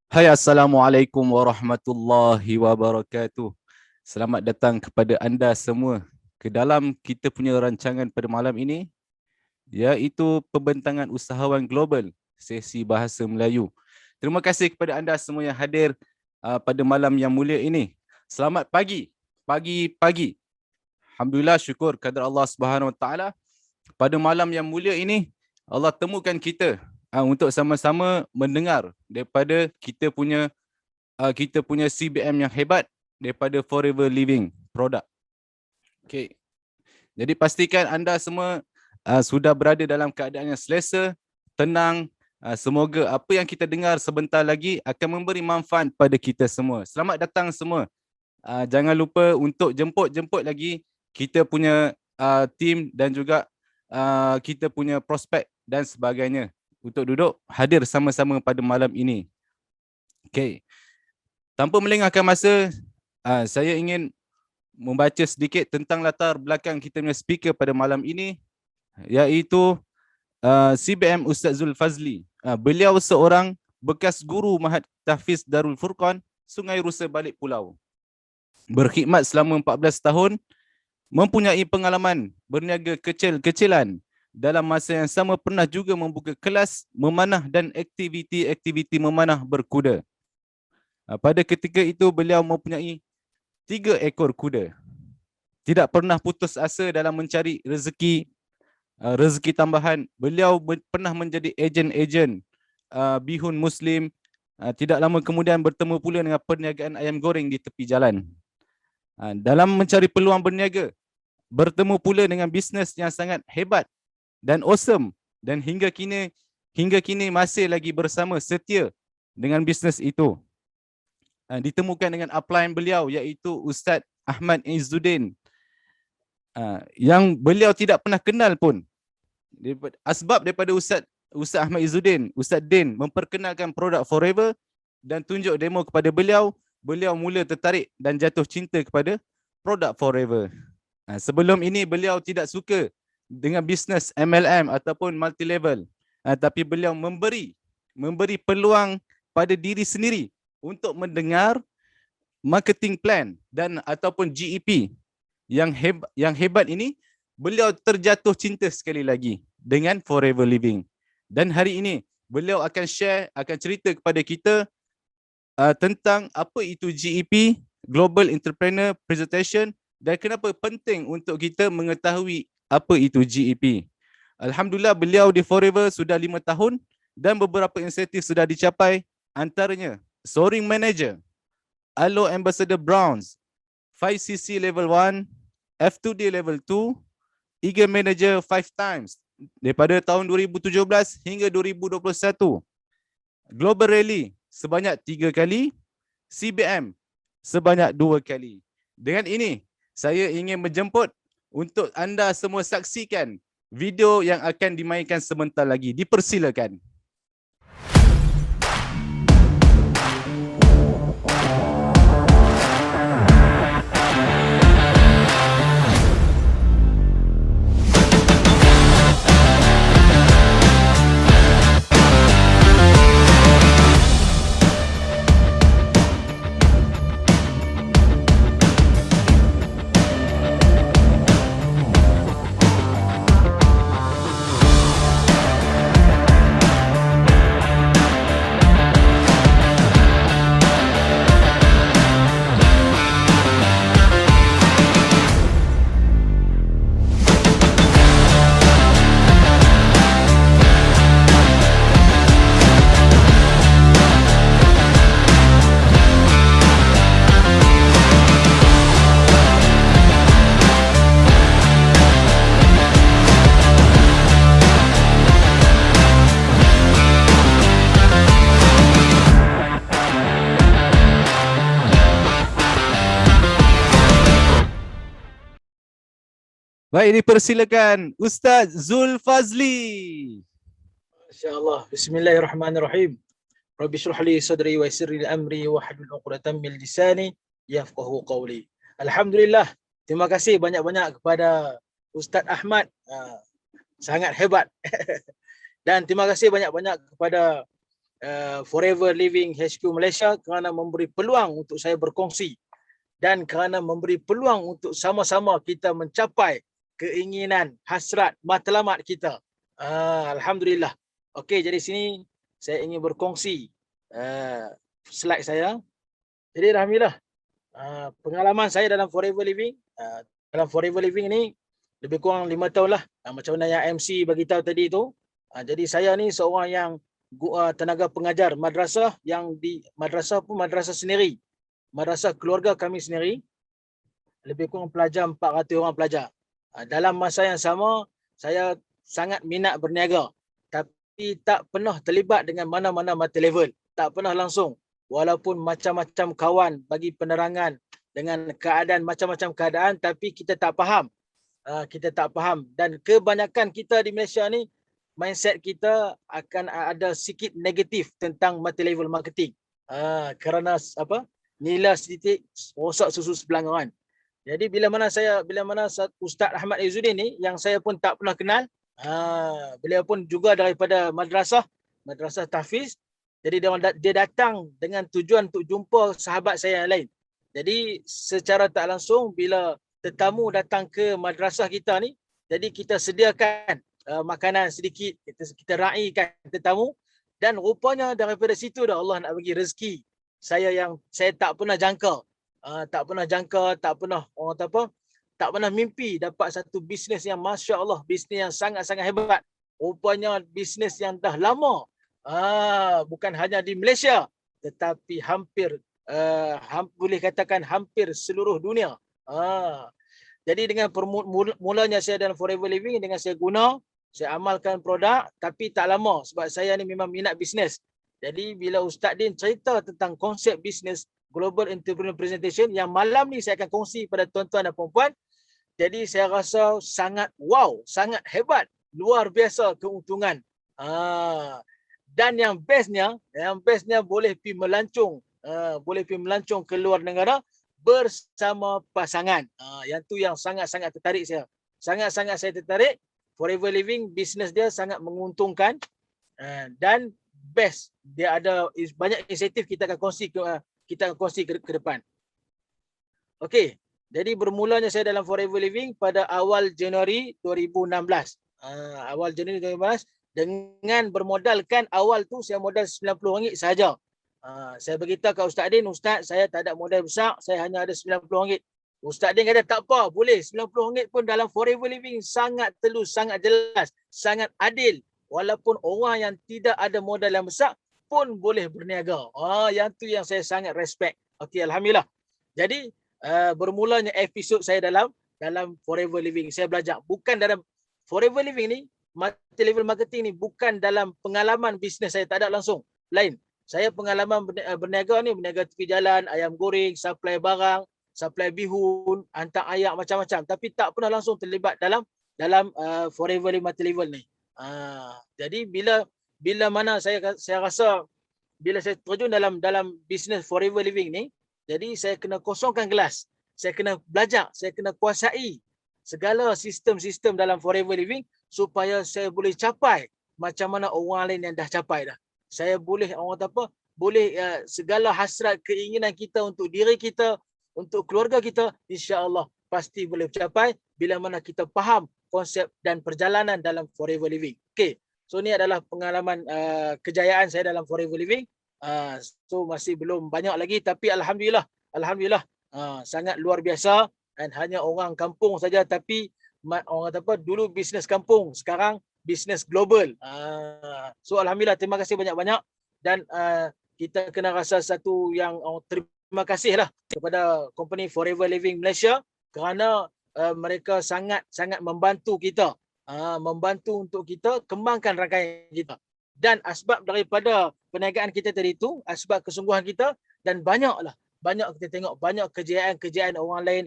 Hai, Assalamualaikum warahmatullahi wabarakatuh. Selamat datang kepada anda semua ke dalam kita punya rancangan pada malam ini, iaitu Pembentangan Usahawan Global, sesi Bahasa Melayu. Terima kasih kepada anda semua yang hadir pada malam yang mulia ini. Selamat pagi, pagi-pagi. Alhamdulillah, syukur kepada Allah Subhanahu Wa Taala. Pada malam yang mulia ini, Allah temukan kita untuk sama-sama mendengar daripada kita punya CBM yang hebat daripada Forever Living Product. Okay. Jadi pastikan anda semua sudah berada dalam keadaan yang selesa, tenang. Semoga apa yang kita dengar sebentar lagi akan memberi manfaat pada kita semua. Selamat datang semua. Jangan lupa untuk jemput lagi kita punya tim dan juga kita punya prospek dan sebagainya untuk duduk hadir sama-sama pada malam ini. Okay. Tanpa melengahkan masa, saya ingin membaca sedikit tentang latar belakang kita punya speaker pada malam ini, iaitu CBM Ustaz Zulfazli. Beliau seorang bekas guru Mahat Tahfiz Darul Furqan, Sungai Rusa Balik Pulau. Berkhidmat selama 14 tahun, mempunyai pengalaman berniaga kecil-kecilan. Dalam masa yang sama pernah juga membuka kelas memanah dan aktiviti-aktiviti memanah berkuda. Pada ketika itu beliau mempunyai 3 ekor kuda. Tidak pernah putus asa dalam mencari rezeki tambahan. Beliau pernah menjadi ejen-ejen bihun Muslim. Tidak lama kemudian bertemu pula dengan perniagaan ayam goreng di tepi jalan. Dalam mencari peluang berniaga, bertemu pula dengan bisnes yang sangat hebat dan awesome, dan hingga kini masih lagi bersama setia dengan bisnes itu. Ditemukan dengan upline beliau, iaitu Ustaz Ahmad Izzuddin, yang beliau tidak pernah kenal pun. Asbab daripada Ustaz Ahmad Izzuddin, Ustaz Din memperkenalkan produk Forever dan tunjuk demo kepada beliau, beliau mula tertarik dan jatuh cinta kepada produk Forever. Sebelum ini beliau tidak suka dengan bisnes MLM ataupun multi level, tapi beliau memberi peluang pada diri sendiri untuk mendengar marketing plan dan ataupun GEP yang hebat ini. Beliau terjatuh cinta sekali lagi dengan Forever Living. Dan hari ini beliau akan cerita kepada kita tentang apa itu GEP, Global Entrepreneur Presentation, dan kenapa penting untuk kita mengetahui apa itu GEP. Alhamdulillah, beliau di Forever sudah 5 tahun dan beberapa insentif sudah dicapai, antaranya Soaring Manager, Alo Ambassador Browns, 5cc Level 1, F2D Level 2, Eagle Manager 5 times daripada tahun 2017 hingga 2021. Global Rally sebanyak 3 kali, CBM sebanyak 2 kali. Dengan ini, saya ingin menjemput untuk anda semua saksikan video yang akan dimainkan sebentar lagi. Dipersilakan. Baik, dipersilakan Ustaz Zulfazli. InsyaAllah. Bismillahirrahmanirrahim. Rabbi syrah li sadri wa yassir li amri wa hlul 'uqdatam min lisani yafqahu qawli. Alhamdulillah. Terima kasih banyak-banyak kepada Ustaz Ahmad. Sangat hebat. Dan terima kasih banyak-banyak kepada Forever Living HQ Malaysia kerana memberi peluang untuk saya berkongsi dan kerana memberi peluang untuk sama-sama kita mencapai keinginan, hasrat, matlamat kita. Alhamdulillah. Okey, jadi sini saya ingin berkongsi slide saya. Jadi alhamdulillah, pengalaman saya dalam Forever Living, dalam Forever Living ni lebih kurang 5 tahun lah. Macam mana yang MC bagi tahu tadi tu. Jadi saya ni seorang yang tenaga pengajar madrasah, yang di madrasah pun madrasah sendiri. Madrasah keluarga kami sendiri. Lebih kurang pelajar 400 orang pelajar. Dalam masa yang sama, saya sangat minat berniaga. Tapi tak pernah terlibat dengan mana-mana mata level. Tak pernah langsung. Walaupun macam-macam kawan bagi penerangan dengan keadaan, macam-macam keadaan, tapi kita tak faham. Kita tak faham. Dan kebanyakan kita di Malaysia ni, mindset kita akan ada sikit negatif tentang multi-level marketing. Kerana apa? Nilai sedikit rosak susu sebelanggaran. Jadi bila mana Ustaz Ahmad Izzuddin ni, yang saya pun tak pernah kenal, beliau pun juga daripada madrasah tahfiz. Jadi dia datang dengan tujuan untuk jumpa sahabat saya yang lain. Jadi secara tak langsung bila tetamu datang ke madrasah kita ni, jadi kita sediakan makanan sedikit, kita raikan tetamu, dan rupanya daripada situ dah Allah nak bagi rezeki saya yang saya tak pernah jangka. Tak pernah mimpi dapat satu bisnes yang masya-Allah, bisnes yang sangat-sangat hebat. Rupanya bisnes yang dah lama, bukan hanya di Malaysia tetapi hampir boleh katakan hampir seluruh dunia. Jadi dengan mulanya saya dalam Forever Living, dengan saya amalkan produk, tapi tak lama sebab saya ni memang minat bisnes. Jadi bila Ustaz Din cerita tentang konsep bisnes Global Entrepreneur Presentation yang malam ni saya akan kongsi pada tuan-tuan dan puan-puan, jadi saya rasa sangat wow, sangat hebat, luar biasa keuntungan. Dan yang bestnya boleh pergi melancong ke luar negara bersama pasangan. Yang tu yang sangat-sangat tertarik saya. Sangat-sangat saya tertarik. Forever Living, bisnes dia sangat menguntungkan dan best. Dia ada banyak insentif kita akan kongsi ke depan. Okey. Jadi bermulanya saya dalam Forever Living pada awal Januari 2016. Awal Januari 2016 dengan bermodalkan awal tu saya modal RM90 sahaja. Saya beritahu ke Ustaz Din, Ustaz, saya tak ada modal besar, saya hanya ada RM90. Ustaz Din kata tak apa, boleh. RM90 pun dalam Forever Living sangat telus, sangat jelas, sangat adil. Walaupun orang yang tidak ada modal yang besar pun boleh berniaga. Yang tu yang saya sangat respect. Okey, alhamdulillah. Jadi bermulanya episod saya dalam Forever Living. Saya belajar bukan dalam Forever Living ni, multi-level marketing ni bukan dalam pengalaman bisnes saya, tak ada langsung. Lain. Saya pengalaman berniaga ni, berniaga tepi jalan, ayam goreng, supply barang, supply bihun, hantar ayak macam-macam, tapi tak pernah langsung terlibat dalam Forever Living multi-level ni. Jadi bila mana saya rasa bila saya terjun dalam bisnes Forever Living ni, jadi saya kena kosongkan gelas. Saya kena belajar, saya kena kuasai segala sistem-sistem dalam Forever Living supaya saya boleh capai macam mana orang lain yang dah capai dah. Saya boleh segala hasrat keinginan kita untuk diri kita, untuk keluarga kita, insya-Allah pasti boleh capai bila mana kita faham konsep dan perjalanan dalam Forever Living. Okey. So ni adalah pengalaman kejayaan saya dalam Forever Living. So masih belum banyak lagi, tapi alhamdulillah sangat luar biasa, dan hanya orang kampung saja, tapi orang dulu bisnes kampung, sekarang bisnes global. So alhamdulillah, terima kasih banyak-banyak, dan kita kena rasa satu yang terima kasihlah kepada company Forever Living Malaysia kerana mereka sangat membantu kita, membantu untuk kita kembangkan rangkaian kita. Dan asbab daripada perniagaan kita tadi itu, asbab kesungguhan kita, dan banyak kita tengok banyak kejayaan orang lain,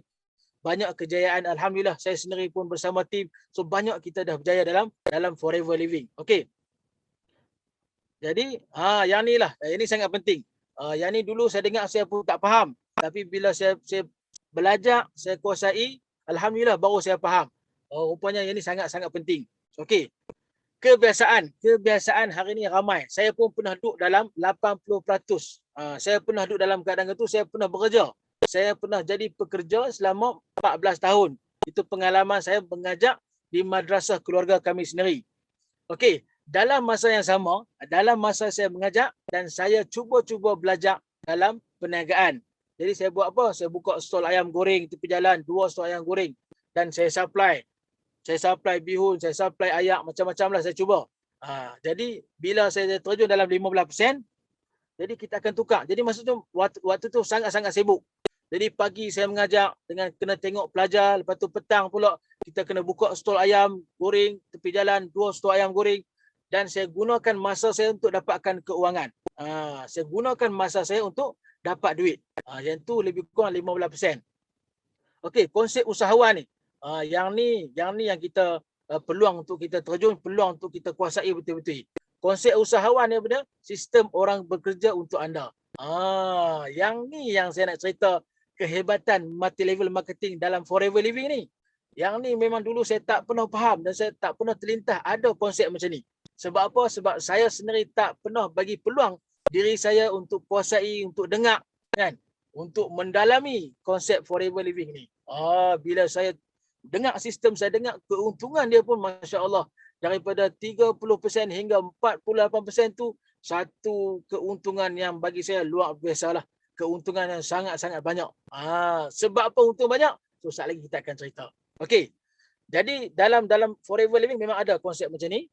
banyak kejayaan, alhamdulillah saya sendiri pun bersama tim, so banyak kita dah berjaya dalam Forever Living. Okey. Jadi yang ni lah, ini sangat penting. Yang ni dulu saya dengar saya pun tak faham, tapi bila saya belajar, saya kuasai, alhamdulillah baru saya faham. Rupanya yang ni sangat-sangat penting. Okey. kebiasaan hari ni ramai. Saya pun pernah duduk dalam 80%. Saya pernah duduk dalam keadaan itu, saya pernah bekerja. Saya pernah jadi pekerja selama 14 tahun. Itu pengalaman saya mengajar di madrasah keluarga kami sendiri. Okey, dalam masa yang sama, dalam masa saya mengajar dan saya cuba-cuba belajar dalam perniagaan. Jadi saya buat apa? Saya buka stol ayam goreng tepi jalan, 2 stol ayam goreng dan saya supply. Saya supply bihun, saya supply ayak, macam-macam lah saya cuba. Jadi bila saya terjun dalam 15%, jadi kita akan tukar. Jadi maksudnya waktu tu sangat-sangat sibuk. Jadi pagi saya mengajar dengan kena tengok pelajar, lepas tu petang pula kita kena buka stol ayam goreng tepi jalan, 2 stol ayam goreng dan saya gunakan masa saya untuk dapatkan keuangan. Saya gunakan masa saya untuk dapat duit. Yang tu lebih kurang 15%. Okey, konsep usahawan ni. Yang ni yang kita peluang untuk kita terjun, peluang untuk kita kuasai betul-betul. Konsep usahawan ni benar, sistem orang bekerja untuk anda. Yang ni yang saya nak cerita kehebatan multi level marketing dalam Forever Living ni. Yang ni memang dulu saya tak pernah faham dan saya tak pernah terlintas ada konsep macam ni. Sebab apa? Sebab saya sendiri tak pernah bagi peluang diri saya untuk kuasai, untuk dengar kan, untuk mendalami konsep Forever Living ni. Bila saya dengar sistem, saya dengar keuntungan dia pun masya-Allah daripada 30% hingga 48% tu satu keuntungan yang bagi saya luar biasa lah. Keuntungan yang sangat-sangat banyak. Sebab apa untung banyak? So, saat lagi kita akan cerita. Okey. Jadi dalam Forever Living memang ada konsep macam ni.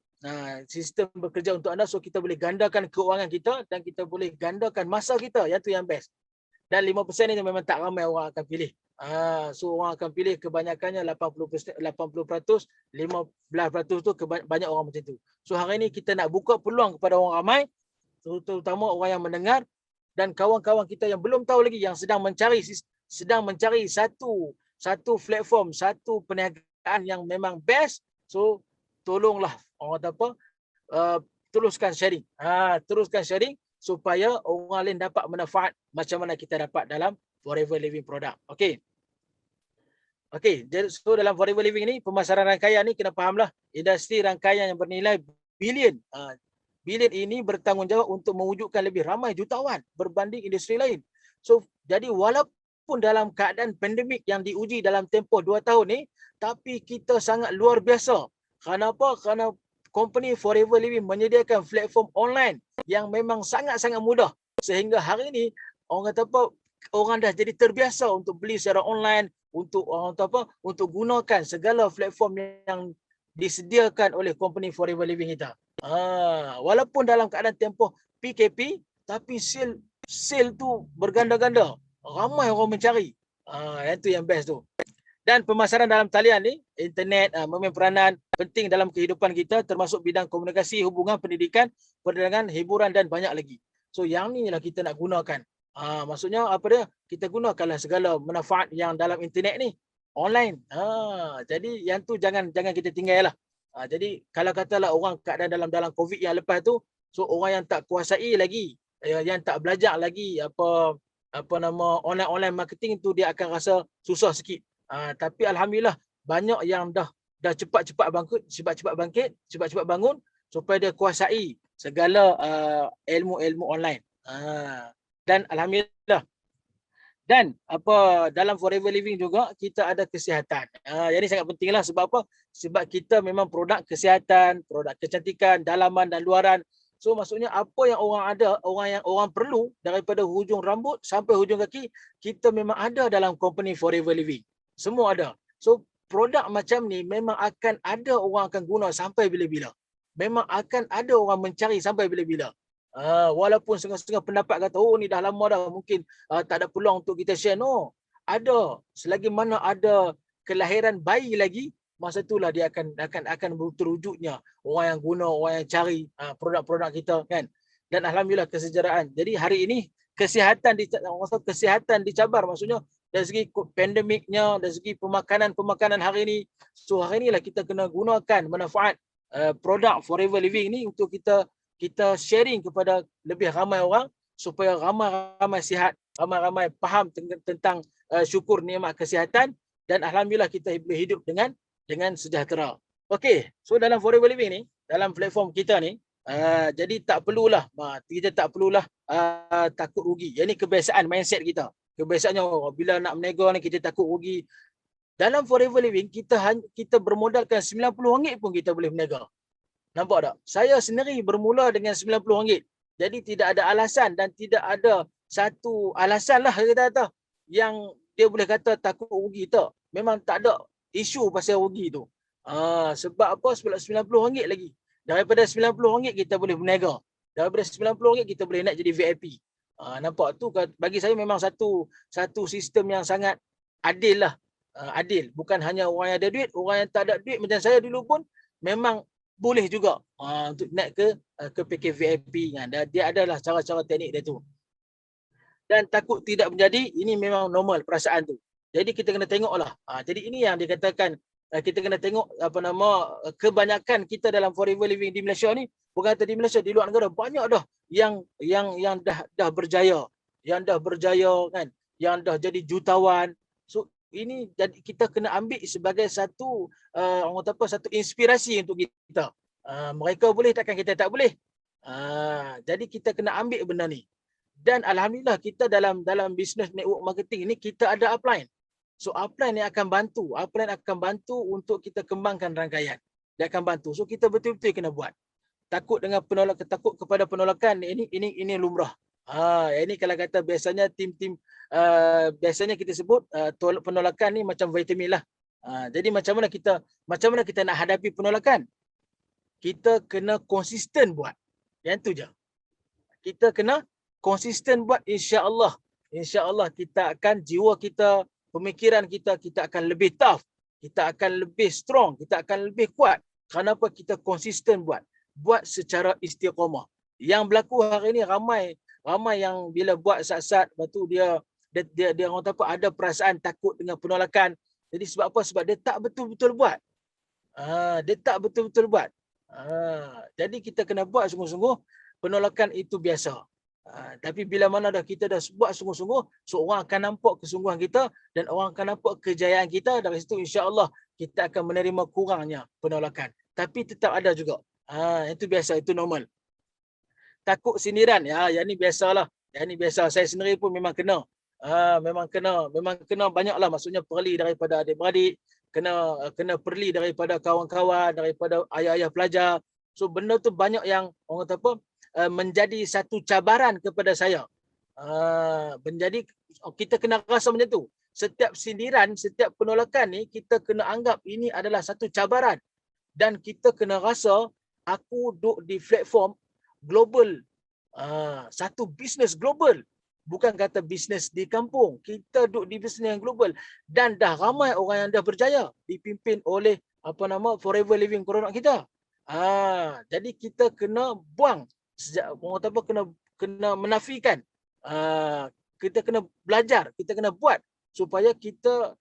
Sistem bekerja untuk anda, so kita boleh gandakan keuangan kita dan kita boleh gandakan masa kita. Yang tu yang best. Dan 5% ni memang tak ramai orang akan pilih. So orang akan pilih kebanyakannya 80%, 15% tu banyak orang macam tu. So hari ni kita nak buka peluang kepada orang ramai, terutama orang yang mendengar dan kawan-kawan kita yang belum tahu lagi, yang sedang mencari satu platform, satu perniagaan yang memang best. So tolonglah orang kata apa, teruskan sharing. Teruskan sharing supaya orang lain dapat manfaat macam mana kita dapat dalam Forever Living product. Okey. Jadi so dalam Forever Living ni, pemasaran rangkaian ni kena fahamlah, industri rangkaian yang bernilai bilion. Bilion ini bertanggungjawab untuk mewujudkan lebih ramai jutawan berbanding industri lain. So jadi walaupun dalam keadaan pandemik yang diuji dalam tempoh 2 tahun ni, tapi kita sangat luar biasa. Kenapa? Kerana company Forever Living menyediakan platform online yang memang sangat-sangat mudah. Sehingga hari ini orang kata apa, orang dah jadi terbiasa untuk beli secara online, untuk orang kata apa, untuk gunakan segala platform yang disediakan oleh company Forever Living kita. Walaupun dalam keadaan tempoh PKP, tapi sale tu berganda-ganda. Ramai orang mencari. Yang tu yang best tu. Dan pemasaran dalam talian ni, internet memain peranan penting dalam kehidupan kita, termasuk bidang komunikasi, hubungan, pendidikan, perdagangan, hiburan dan banyak lagi. So yang ni lah kita nak gunakan. Maksudnya apa dia? Kita gunakanlah segala manfaat yang dalam internet ni, online. Jadi yang tu jangan kita tinggal lah. Jadi kalau katalah orang keadaan dalam COVID yang lepas tu, so orang yang tak kuasai lagi, yang tak belajar lagi apa nama online marketing tu, dia akan rasa susah sikit. Tapi alhamdulillah banyak yang dah cepat-cepat bangkit, cepat-cepat bangun supaya dia kuasai segala ilmu-ilmu online. Dan alhamdulillah. Dan dalam Forever Living juga kita ada kesihatan. Yang ini sangat pentinglah. Sebab apa? Sebab kita memang produk kesihatan, produk kecantikan, dalaman dan luaran. So maksudnya apa yang orang perlu daripada hujung rambut sampai hujung kaki, kita memang ada dalam company Forever Living. Semua ada. So produk macam ni memang akan ada orang akan guna sampai bila-bila. Memang akan ada orang mencari sampai bila-bila. Walaupun setengah-setengah pendapat kata, oh ni dah lama dah, mungkin tak ada peluang untuk kita share. No, ada. Selagi mana ada kelahiran bayi lagi, masa itulah dia akan terwujudnya orang yang guna, orang yang cari produk-produk kita kan. Dan alhamdulillah kesejahteraan. Jadi hari ini kesihatan dicabar, maksudnya dari segi pandemiknya, dari segi pemakanan hari ini. So hari inilah kita kena gunakan manfaat produk Forever Living ni untuk kita sharing kepada lebih ramai orang supaya ramai-ramai sihat, ramai-ramai faham tentang syukur nikmat kesihatan dan alhamdulillah kita hidup dengan sejahtera. Okey, so dalam Forever Living ni dalam platform kita ni, jadi tak perlulah, kita tak perlulah takut rugi. Yang ni kebiasaan mindset kita. Kebiasaannya bila nak berniaga ni kita takut rugi. Dalam Forever Living kita bermodalkan RM90 pun kita boleh berniaga. Nampak tak? Saya sendiri bermula dengan RM90. Jadi tidak ada alasan dan tidak ada satu alasan lah kita kata yang dia boleh kata takut rugi tak. Memang tak ada isu pasal rugi tu. Sebab apa? Sebab RM90 lagi. Daripada RM90 kita boleh berniaga. Daripada RM90 kita boleh nak jadi VIP. Nampak tu bagi saya memang satu sistem yang sangat adil lah. Adil. Bukan hanya orang yang ada duit, orang yang tak ada duit macam saya dulu pun memang boleh juga untuk naik ke package VIP kan. Dia adalah cara-cara teknik dia tu. Dan takut tidak menjadi, ini memang normal perasaan tu. Jadi kita kena tengoklah. Jadi ini yang dikatakan kita kena tengok kebanyakan kita dalam Forever Living di Malaysia ni, bukan kata di Malaysia, di luar negara banyak dah yang dah berjaya, yang dah berjaya kan, yang dah jadi jutawan. So ini jadi kita kena ambil sebagai satu orang kata apa, satu inspirasi untuk kita. Mereka boleh, takkan kita tak boleh. Jadi kita kena ambil benda ni. Dan alhamdulillah kita dalam business network marketing ni kita ada upline. So upline ni akan bantu untuk kita kembangkan rangkaian. Dia akan bantu. So kita betul-betul kena buat. Takut kepada penolakan ini lumrah. Ini kalau kata biasanya tim-tim biasanya kita sebut penolakan ni macam vitamin lah. Jadi macam mana kita nak hadapi penolakan? Kita kena konsisten buat. Yang tu je. Kita kena konsisten buat, insya-Allah. Insya-Allah kita akan, jiwa kita, pemikiran kita akan lebih tough. Kita akan lebih strong, kita akan lebih kuat. Kenapa? Kita konsisten buat secara istiqamah. Yang berlaku hari ini ramai yang bila buat sat-sat, lepas tu dia orang kata apa, ada perasaan takut dengan penolakan. Jadi sebab apa? Sebab dia tak betul-betul buat. Jadi kita kena buat sungguh-sungguh. Penolakan itu biasa. Tapi bila mana kita dah buat sungguh-sungguh, so orang akan nampak kesungguhan kita dan orang akan nampak kejayaan kita. Dari situ insya-Allah kita akan menerima kurangnya penolakan. Tapi tetap ada juga. Itu biasa, itu normal. Takut sindiran, yang ni biasalah. Yang ni biasa. Saya sendiri pun memang kena. Memang kena banyaklah, maksudnya perli daripada adik-beradik, kena perli daripada kawan-kawan, daripada ayah-ayah pelajar. So benda tu banyak yang orang kata apa, menjadi satu cabaran kepada saya. Menjadi kita kena rasa macam tu. Setiap sindiran, setiap penolakan ni kita kena anggap ini adalah satu cabaran. Dan kita kena rasa aku duduk di platform global. Satu bisnes global. Bukan kata bisnes di kampung. Kita duduk di bisnes yang global. Dan dah ramai orang yang dah berjaya dipimpin oleh Forever Living produk kita. Jadi kita kena buang orang kata apa, kena menafikan. Kita kena belajar, kita kena buat supaya kita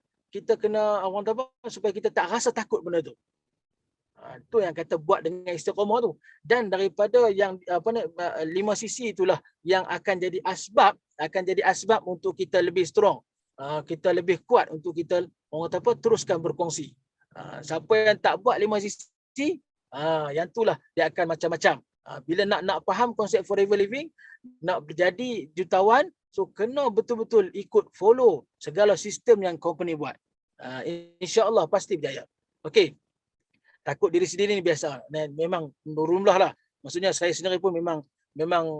kena orang kata apa, supaya kita tak rasa takut benda tu. Itu yang kata buat dengan istiqamah tu. Dan daripada yang 5 sisi itulah yang akan jadi asbab untuk kita lebih strong. Kita lebih kuat untuk kita orang kata apa, teruskan berkongsi. Siapa yang tak buat 5 sisi, yang itulah dia akan macam-macam. Bila nak faham konsep Forever Living, nak jadi jutawan, so kena betul-betul ikut follow segala sistem yang company buat. InsyaAllah pasti berjaya. Okey. Takut diri sendiri ni biasa. Dan memang berumlah lah. Maksudnya saya sendiri pun memang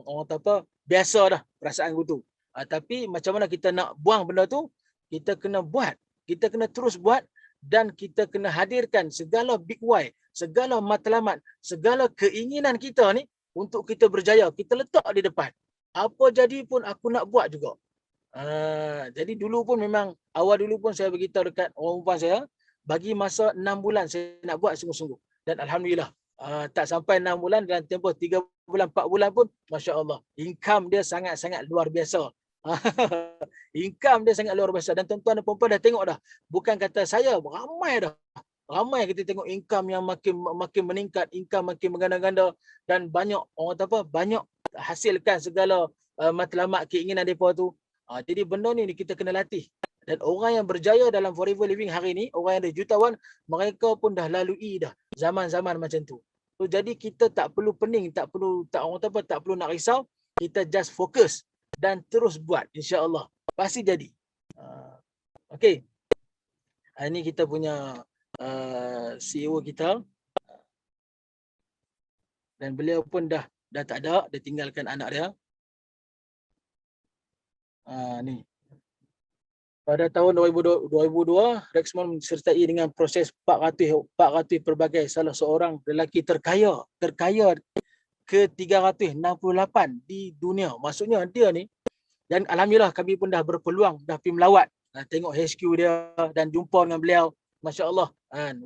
orang kata apa, biasa dah perasaan tu. Tapi macam mana kita nak buang benda tu, kita kena buat. Kita kena terus buat dan kita kena hadirkan segala big why, segala matlamat, segala keinginan kita ni untuk kita berjaya. Kita letak di depan. Apa jadi pun aku nak buat juga. Jadi dulu pun memang, awal dulu pun saya beritahu dekat orang rumah saya, bagi masa 6 bulan saya nak buat sungguh-sungguh. Dan alhamdulillah, tak sampai 6 bulan, dalam tempoh 3 bulan, 4 bulan pun, Masya Allah, income dia sangat-sangat luar biasa. Income dia sangat luar biasa. Dan tuan-tuan dan puan-puan dah tengok dah. Bukan kata saya, ramai dah. Ramai kita tengok income yang makin meningkat, income makin berganda-ganda, dan banyak orang kata apa, banyak hasilkan segala matlamat keinginan mereka tu. Jadi benda ni kita kena latih. Dan orang yang berjaya dalam Forever Living hari ni, orang yang ada jutawan, mereka pun dah lalui dah zaman-zaman macam tu. So jadi kita tak perlu pening, tak orang kata apa, tak perlu nak risau, kita just fokus dan terus buat, insya-Allah pasti jadi. Okey. Ini kita punya CEO kita, dan beliau pun dah tak ada, dia tinggalkan anak dia. Ni. Pada tahun 2002, Rexmond disertai dengan proses 400 pelbagai, salah seorang lelaki terkaya ke 368 di dunia. Maksudnya dia ni, dan alhamdulillah kami pun dah berpeluang, dah pergi melawat, tengok HQ dia dan jumpa dengan beliau. Masya Allah,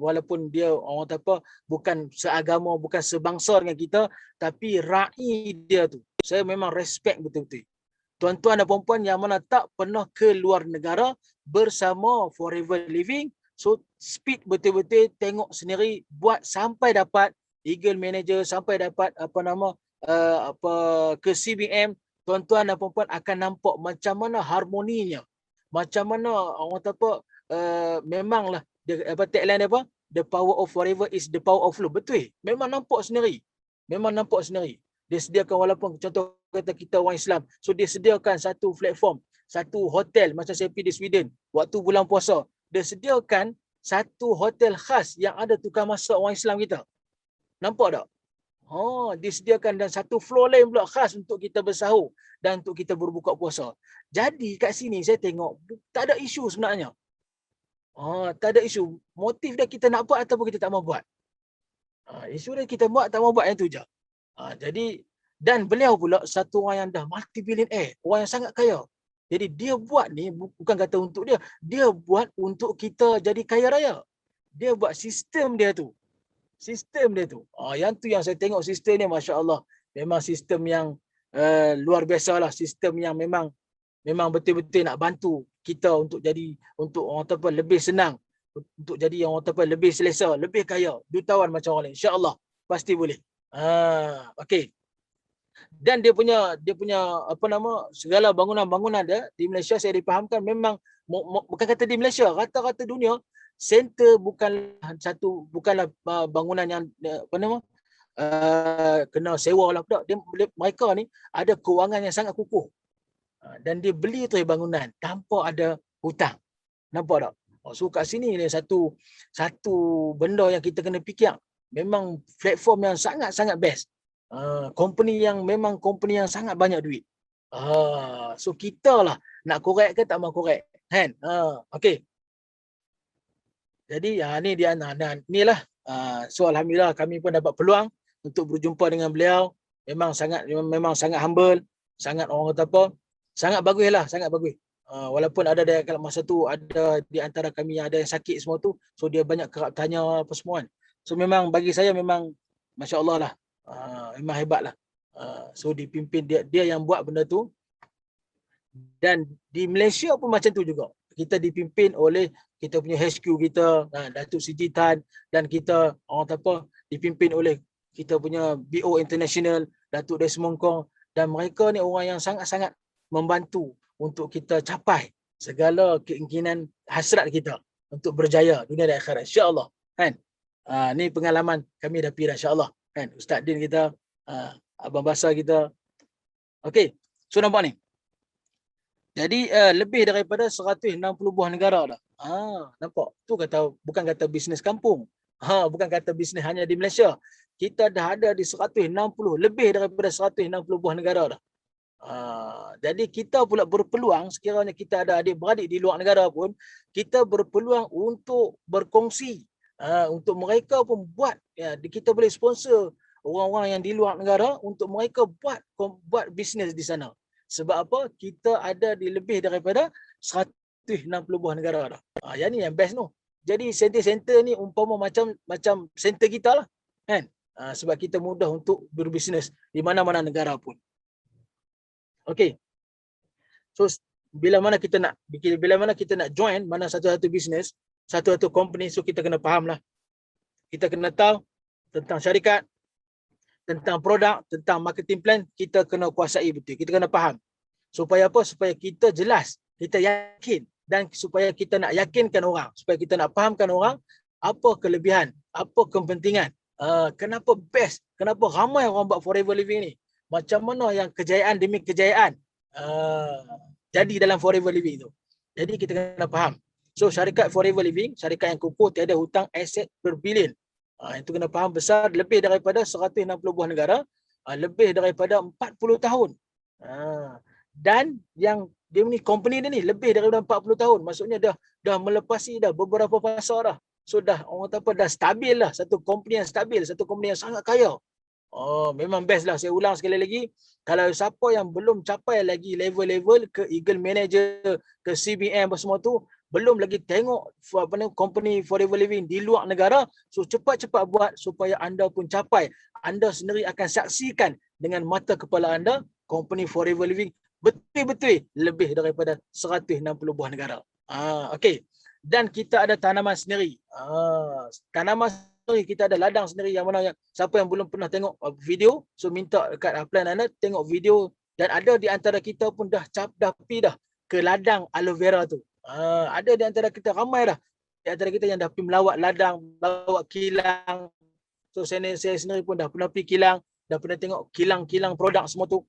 walaupun dia orang kata apa, bukan seagama, bukan sebangsa dengan kita, tapi ra'i dia tu, saya memang respect betul-betul. Tuan-tuan dan puan-puan yang mana tak pernah ke luar negara bersama Forever Living, so speed betul-betul, tengok sendiri, buat sampai dapat Eagle Manager, sampai dapat ke CBM. Tuan-tuan dan puan-puan akan nampak macam mana harmoninya, macam mana orang kata apa, memanglah dia, tagline dia apa, the power of forever is the power of love. Betul, memang nampak sendiri, dia sediakan, walaupun contoh kata kita orang Islam, so dia sediakan satu platform, satu hotel, macam saya pergi di Sweden waktu bulan puasa, dia sediakan satu hotel khas yang ada tukang masak orang Islam kita. Nampak tak? Disediakan, dan satu floor lain pula khas untuk kita bersahur dan untuk kita berbuka puasa. Jadi kat sini saya tengok tak ada isu sebenarnya. Tak ada isu. Motif dia kita nak buat ataupun kita tak mau buat. Isu dia kita buat tak mau buat, yang tu je. Jadi, dan beliau pula satu orang yang dah multi-billionaire, orang yang sangat kaya. Jadi dia buat ni bukan kata untuk dia, dia buat untuk kita jadi kaya raya. Dia buat sistem dia tu. Yang tu yang saya tengok, sistem ni masya-Allah, memang sistem yang luar biasa lah, sistem yang memang betul-betul nak bantu kita untuk jadi, untuk orang kata apa, lebih senang, untuk jadi orang kata apa, lebih selesa, lebih kaya, jutawan macam orang lain. Insya-Allah pasti boleh. Okey. Dan dia punya segala bangunan-bangunan dia di Malaysia, saya dipahamkan memang bukan kata di Malaysia, rata-rata dunia, center bukanlah bangunan yang kena sewa lah pula. Mereka ni ada kewangan yang sangat kukuh. Dan dia beli tu bangunan tanpa ada hutang. Nampak tak? So kat sini ni satu benda yang kita kena fikir. Memang platform yang sangat-sangat best. Company yang sangat banyak duit. So kita lah nak korek ke tak mau korek, kan? Okey. Jadi ni dia, inilah. So alhamdulillah kami pun dapat peluang untuk berjumpa dengan beliau. Memang sangat humble, sangat orang kata apa, sangat baguslah, sangat bagus. Walaupun ada kalau masa tu ada di antara kami yang ada yang sakit semua tu, so dia banyak kerap tanya apa semua kan. So memang bagi saya memang masya-Allah lah. Memang hebatlah. So dipimpin dia yang buat benda tu. Dan di Malaysia pun macam tu juga. Kita dipimpin oleh kita punya HQ kita, Datuk Siti Tan, dan kita orang kata apa, dipimpin oleh kita punya BO International, Datuk Desmond Kong, dan mereka ni orang yang sangat-sangat membantu untuk kita capai segala keinginan hasrat kita untuk berjaya dunia dan akhirat, insya-Allah, kan? Ni pengalaman kami dah pergi dah, insya-Allah, kan? Ustaz Din kita, abang basar kita. Okey, so nampak ni. Jadi lebih daripada 160 buah negara dah. Nampak? Tu bukan kata bisnes kampung. Bukan kata bisnes hanya di Malaysia. Kita dah ada di 160, lebih daripada 160 buah negara dah. Jadi kita pula berpeluang, sekiranya kita ada adik-beradik di luar negara pun, kita berpeluang untuk berkongsi, untuk mereka pun buat, kita boleh sponsor orang-orang yang di luar negara untuk mereka buat bisnes di sana. Sebab apa? Kita ada di lebih daripada 160 buah negara dah. Yang ni yang best tu. Jadi center-center ni umpama macam center kita lah, kan? Sebab kita mudah untuk berbisnes di mana-mana negara pun. Okey. So bila mana kita nak join mana satu-satu bisnes, satu-satu company, so kita kena faham lah. Kita kena tahu tentang syarikat, tentang produk, tentang marketing plan, kita kena kuasai betul. Kita kena faham. Supaya apa? Supaya kita jelas, kita yakin, dan supaya kita nak yakinkan orang, supaya kita nak fahamkan orang apa kelebihan, apa kepentingan Kenapa best? Kenapa ramai orang buat forever living ni? Macam mana yang kejayaan demi kejayaan jadi dalam forever living tu. Jadi kita kena faham. So syarikat forever living, syarikat yang kukuh tiada hutang aset berbilion. Itu kena faham besar, lebih daripada 160 buah negara, lebih daripada 40 tahun. Dan yang dia ni company dia ni lebih daripada 40 tahun. Maksudnya dah melepasi dah beberapa fasa dah. So dah orang kata apa, dah stabil lah, satu company yang stabil, satu company yang sangat kaya. Memang best lah. Saya ulang sekali lagi, kalau siapa yang belum capai lagi level-level ke Eagle Manager, ke CBM apa semua tu, belum lagi tengok apa ni company forever living di luar negara, so cepat-cepat buat supaya anda pun capai. Anda sendiri akan saksikan dengan mata kepala anda company forever living betul-betul lebih daripada 160 buah negara. Okey. Dan kita ada tanaman sendiri. Tanaman sendiri, kita ada ladang sendiri, yang mana yang siapa yang belum pernah tengok video, so minta dekat upline anda tengok video. Dan ada di antara kita pun dah pergi dah ke ladang aloe vera tu. Ada di antara kita, ramai dah di antara kita yang dah pergi melawat ladang, melawat kilang. So saya sendiri pun dah pernah pergi kilang, dah pernah tengok kilang-kilang produk semua tu.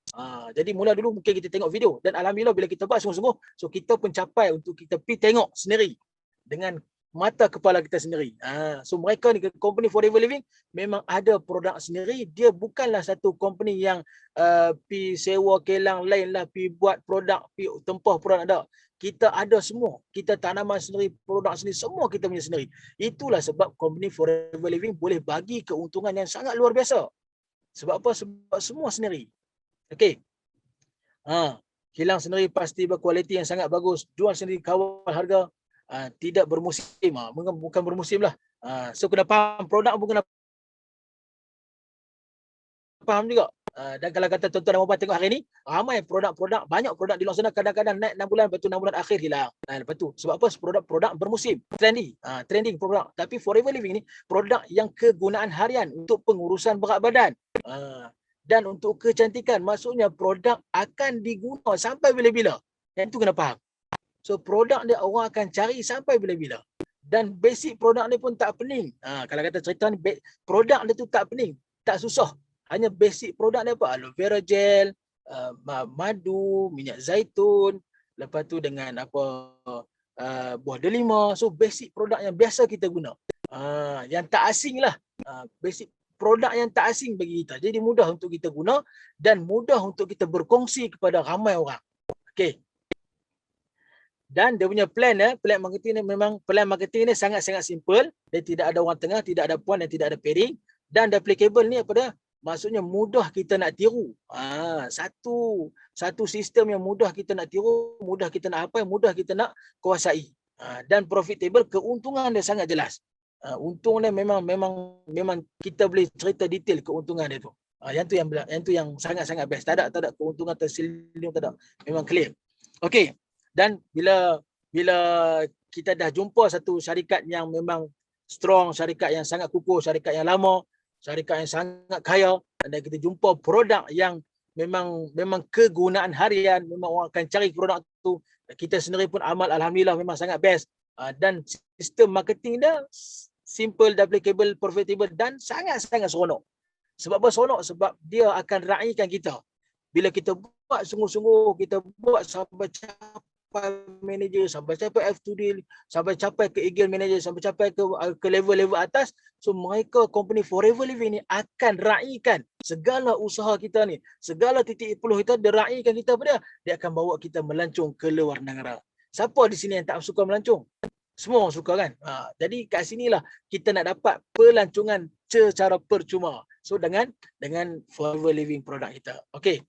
Jadi mula dulu mungkin kita tengok video, dan alhamdulillah bila kita buat sungguh-sungguh, so kita pun capai untuk kita pergi tengok sendiri dengan mata kepala kita sendiri. So mereka ni, company forever living, memang ada produk sendiri. Dia bukanlah satu company yang pi sewa kilang lain lah, pi buat produk, pi tempah produk. Ada. Kita ada semua. Kita tanaman sendiri, produk sendiri, semua kita punya sendiri. Itulah sebab company forever living boleh bagi keuntungan yang sangat luar biasa. Sebab apa? Sebab semua sendiri. Okey. Kilang sendiri pasti berkualiti yang sangat bagus. Jual sendiri, kawal harga. Tidak bermusim. Bukan bermusim lah. So kena faham produk pun kena faham juga. Dan kalau kata tuan-tuan dan puan tengok hari ni, ramai produk-produk, banyak produk di luar sana, kadang-kadang naik 6 bulan, lepas tu 6 bulan akhir hilang. Lepas tu, sebab apa? Produk-produk bermusim, trending produk. Tapi forever living ni, produk yang kegunaan harian untuk pengurusan berat badan. Dan untuk kecantikan, maksudnya produk akan diguna sampai bila-bila. Yang tu kena faham. So produk dia orang akan cari sampai bila-bila. Dan basic produk ni pun tak pening. Kalau kata cerita ni, produk dia tu tak pening, tak susah. Hanya basic produk dia apa? Aloe vera gel, madu, minyak zaitun, lepas tu dengan apa, buah delima. So basic produk yang biasa kita guna. Yang tak asing lah. Basic produk yang tak asing bagi kita. Jadi mudah untuk kita guna dan mudah untuk kita berkongsi kepada ramai orang. Okey. Dan dia punya plan marketing ni, memang plan marketing ni sangat-sangat simple. Dia tidak ada orang tengah, tidak ada puan dan tidak ada pairing. Dan applicable ni apa dia? Maksudnya mudah kita nak tiru. Satu sistem yang mudah kita nak tiru, mudah kita nak hafal, mudah kita nak kuasai. Dan profitable, keuntungan dia sangat jelas. Untung dia memang kita boleh cerita detail keuntungan dia tu. Yang tu yang sangat-sangat best. Tak ada keuntungan terselindung, tak ada. Memang clear. Okey. Dan bila kita dah jumpa satu syarikat yang memang strong, syarikat yang sangat kukuh, syarikat yang lama, syarikat yang sangat kaya, dan kita jumpa produk yang memang kegunaan harian, memang orang akan cari produk tu, kita sendiri pun amal alhamdulillah memang sangat best. Dan sistem marketing dia simple, applicable, profitable dan sangat-sangat seronok. Sebab apa seronok? Sebab dia akan raikan kita. Bila kita buat sungguh-sungguh, kita buat sampai capai manager, sampai capai F2D, sampai capai ke Eagle Manager, sampai capai ke level-level atas, so mereka company forever living ni akan raikan segala usaha kita ni, segala titik peluh kita, dia raikan kita pada dia akan bawa kita melancong ke luar negara. Siapa di sini yang tak suka melancong? Semua orang suka kan? Jadi kat sinilah kita nak dapat pelancongan secara percuma. So dengan forever living produk kita. Okey.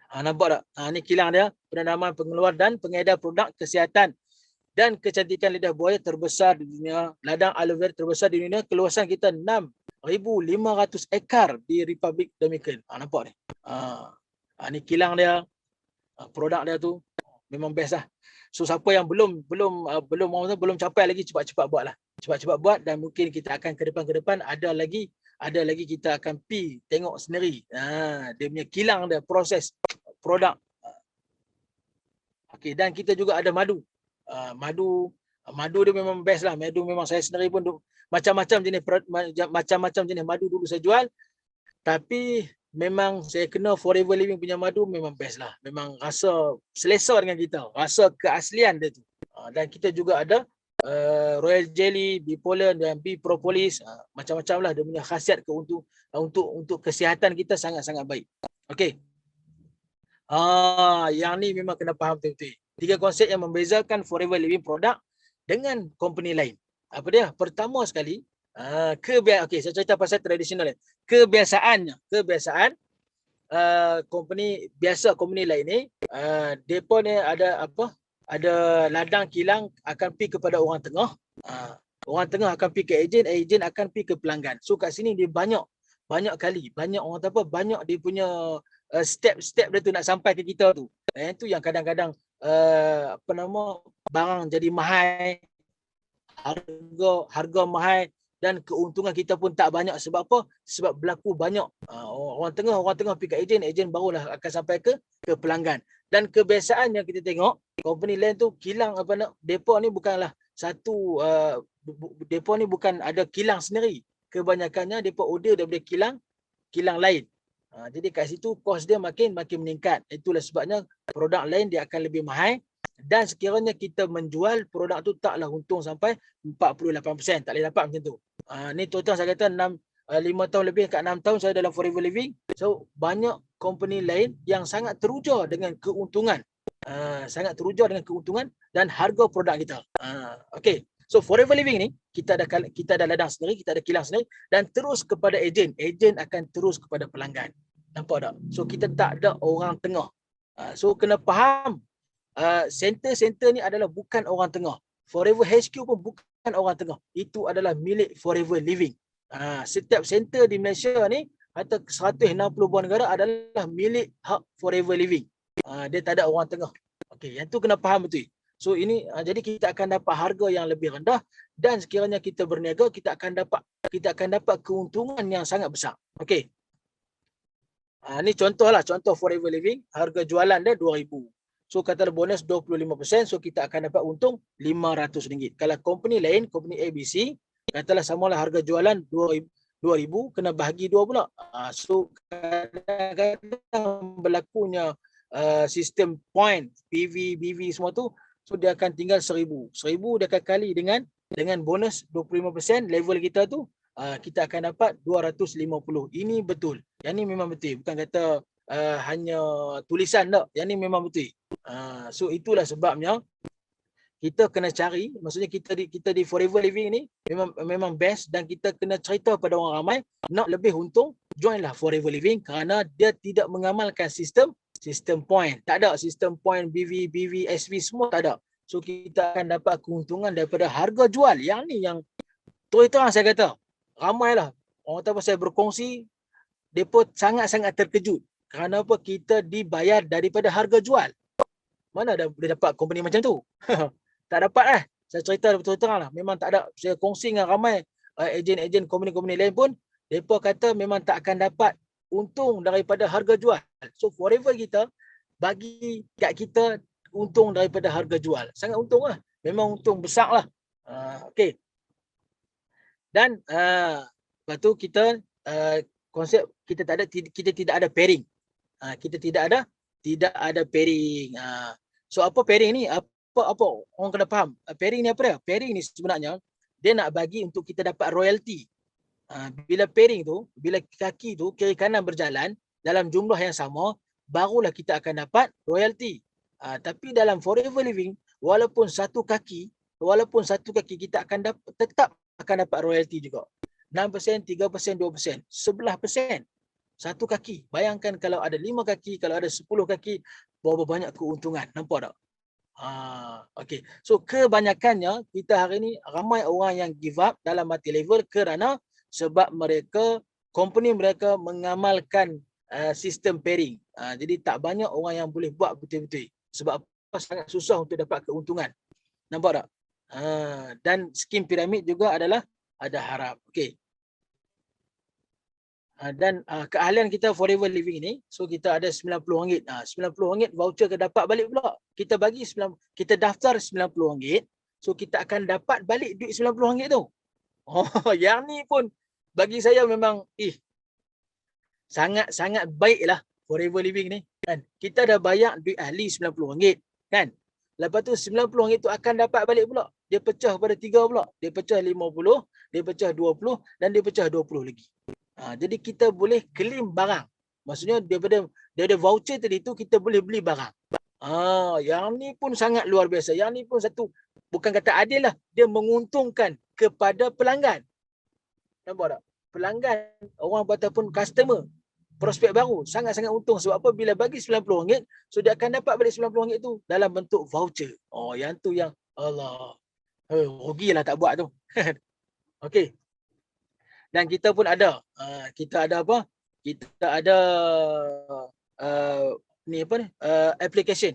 Nampak tak? Ni kilang dia, penanaman, pengeluar dan pengedar produk kesihatan dan kecantikan lidah buaya terbesar di dunia. Ladang aloe vera terbesar di dunia. Keluasan kita 6,500 ekar di Republik Dominican. Nampak ni? Ni kilang dia, produk dia tu memang best lah. So siapa yang belum capai lagi, cepat-cepat buatlah. Cepat-cepat buat, dan mungkin kita akan ke depan ada lagi kita akan pi tengok sendiri. Dia punya kilang dia, proses produk. Okey, dan kita juga ada madu. Madu dia memang best lah. Madu memang saya sendiri pun macam-macam jenis madu dulu saya jual. Tapi memang saya kena Forever Living punya madu memang best lah. Memang rasa selesa dengan kita. Rasa keaslian dia tu. Dan kita juga ada Royal Jelly, Bee Pollen dan Bee Propolis. Macam-macam lah dia punya khasiat untuk kesihatan kita sangat-sangat baik. Okey. Yang ni memang kena faham betul-betul. 3 konsep yang membezakan Forever Living produk dengan company lain. Apa dia? Pertama sekali, okey, saya cerita pasal tradisional. Kebiasaan company lain ni, depa ni ada apa? Ada ladang kilang akan pi kepada orang tengah. Orang tengah akan pi ke ejen akan pi ke pelanggan. So kat sini dia banyak kali, banyak orang apa? Banyak dia punya step dia tu nak sampai ke kita tu. Itu yang kadang-kadang barang jadi mahal, harga mahal dan keuntungan kita pun tak banyak. Sebab apa? Sebab berlaku banyak orang tengah pergi ke ejen barulah akan sampai ke pelanggan. Dan kebiasaan yang kita tengok company lain tu kilang depa ni bukanlah satu depa ni bukan ada kilang sendiri. Kebanyakannya depa order daripada kilang lain. Jadi kat situ kos dia makin meningkat. Itulah sebabnya produk lain dia akan lebih mahal. Dan sekiranya kita menjual produk tu taklah untung sampai 48%. Tak boleh dapat macam tu. Ni total saya kata 5 tahun lebih kat 6 tahun saya dalam Forever Living. So banyak company lain yang sangat teruja dengan keuntungan. Dan harga produk kita. Okay. So Forever Living ni kita ada ladang sendiri, kita ada kilang sendiri dan terus kepada ejen. Ejen akan terus kepada pelanggan. Nampak tak? So kita tak ada orang tengah. So kena faham center ni adalah bukan orang tengah. Forever HQ pun bukan orang tengah. Itu adalah milik Forever Living. Setiap center di Malaysia ni atau 160 buah negara adalah milik hak Forever Living. Dia tak ada orang tengah. Okey, yang tu kena faham betul. So ini jadi kita akan dapat harga yang lebih rendah dan sekiranya kita berniaga kita akan dapat keuntungan yang sangat besar. Okey. Ni contoh Forever Living, harga jualan dia 2,000. So katalah bonus 25%, so kita akan dapat untung RM500. Kalau company lain, company ABC, katalah samalah harga jualan 2,000 kena bahagi 2 pula. So kadang-kadang berlakunya sistem point, PV, BV semua tu, so dia akan tinggal 1,000. 1,000 dia akan kali dengan bonus 25%, level kita tu kita akan dapat 250. Ini betul. Yang ni memang betul. Bukan kata hanya tulisan tak. Yang ni memang betul. So itulah sebabnya kita kena cari, maksudnya kita di Forever Living ni memang best dan kita kena cerita pada orang ramai nak lebih untung, joinlah Forever Living kerana dia tidak mengamalkan sistem point. Tak ada sistem point BV, SV semua tak ada. So kita akan dapat keuntungan daripada harga jual. Yang ni yang terus terang saya kata, ramailah orang tahu saya berkongsi, mereka sangat-sangat terkejut. Kerana apa? Kita dibayar daripada harga jual. Mana ada boleh dapat company macam tu? Tak dapat lah. Saya cerita betul terang lah. Memang tak ada. Saya kongsi dengan ramai ejen-ejen company lain pun, mereka kata memang tak akan dapat untung daripada harga jual. So Forever kita bagi kat kita untung daripada harga jual. Sangat untung lah. Memang untung besar lah. Okay. Dan lepas tu kita konsep kita tidak ada pairing. Kita tidak ada pairing. So apa pairing ni? Apa orang kena faham? Pairing ni apa dia? Pairing ni sebenarnya dia nak bagi untuk kita dapat royalty. Bila pairing tu, bila kaki tu kiri kanan berjalan dalam jumlah yang sama, barulah kita akan dapat royalty. Tapi dalam Forever Living, walaupun satu kaki kita akan tetap akan dapat royalty juga. 6%, 3%, 2%, 11%. Satu kaki. Bayangkan kalau ada 5 kaki, kalau ada 10 kaki, berapa banyak keuntungan. Nampak tak? Okay. So kebanyakannya kita hari ni ramai orang yang give up dalam multi-level kerana sebab company mereka mengamalkan sistem pairing. Jadi tak banyak orang yang boleh buat betul-betul. Sebab apa? Sangat susah untuk dapat keuntungan. Nampak tak? Dan skim piramid juga adalah ada harap. Okey. Dan keahlian kita Forever Living ni, so kita ada RM90. RM90 voucher ke dapat balik pula. Kita daftar RM90. So kita akan dapat balik duit RM90 tu. Oh, yang ni pun bagi saya memang sangat-sangat baiklah Forever Living ni kan. Kita dah bayar duit ahli RM90 kan. Lepas tu RM90 tu akan dapat balik pula. Dia pecah pada 3 pula. Dia pecah 50, dia pecah 20 dan dia pecah 20 lagi. Jadi kita boleh claim barang. Maksudnya daripada voucher tadi tu kita boleh beli barang. Yang ni pun sangat luar biasa. Yang ni pun satu, bukan kata adil lah, dia menguntungkan kepada pelanggan. Nampak tak? Pelanggan, orang ataupun customer, prospek baru sangat-sangat untung. Sebab apa? Bila bagi RM90, so dia akan dapat balik RM90 tu dalam bentuk voucher. Yang tu yang Allah, rugilah tak buat tu. Okey. Dan kita pun ada, kita ada apa? Kita ada application.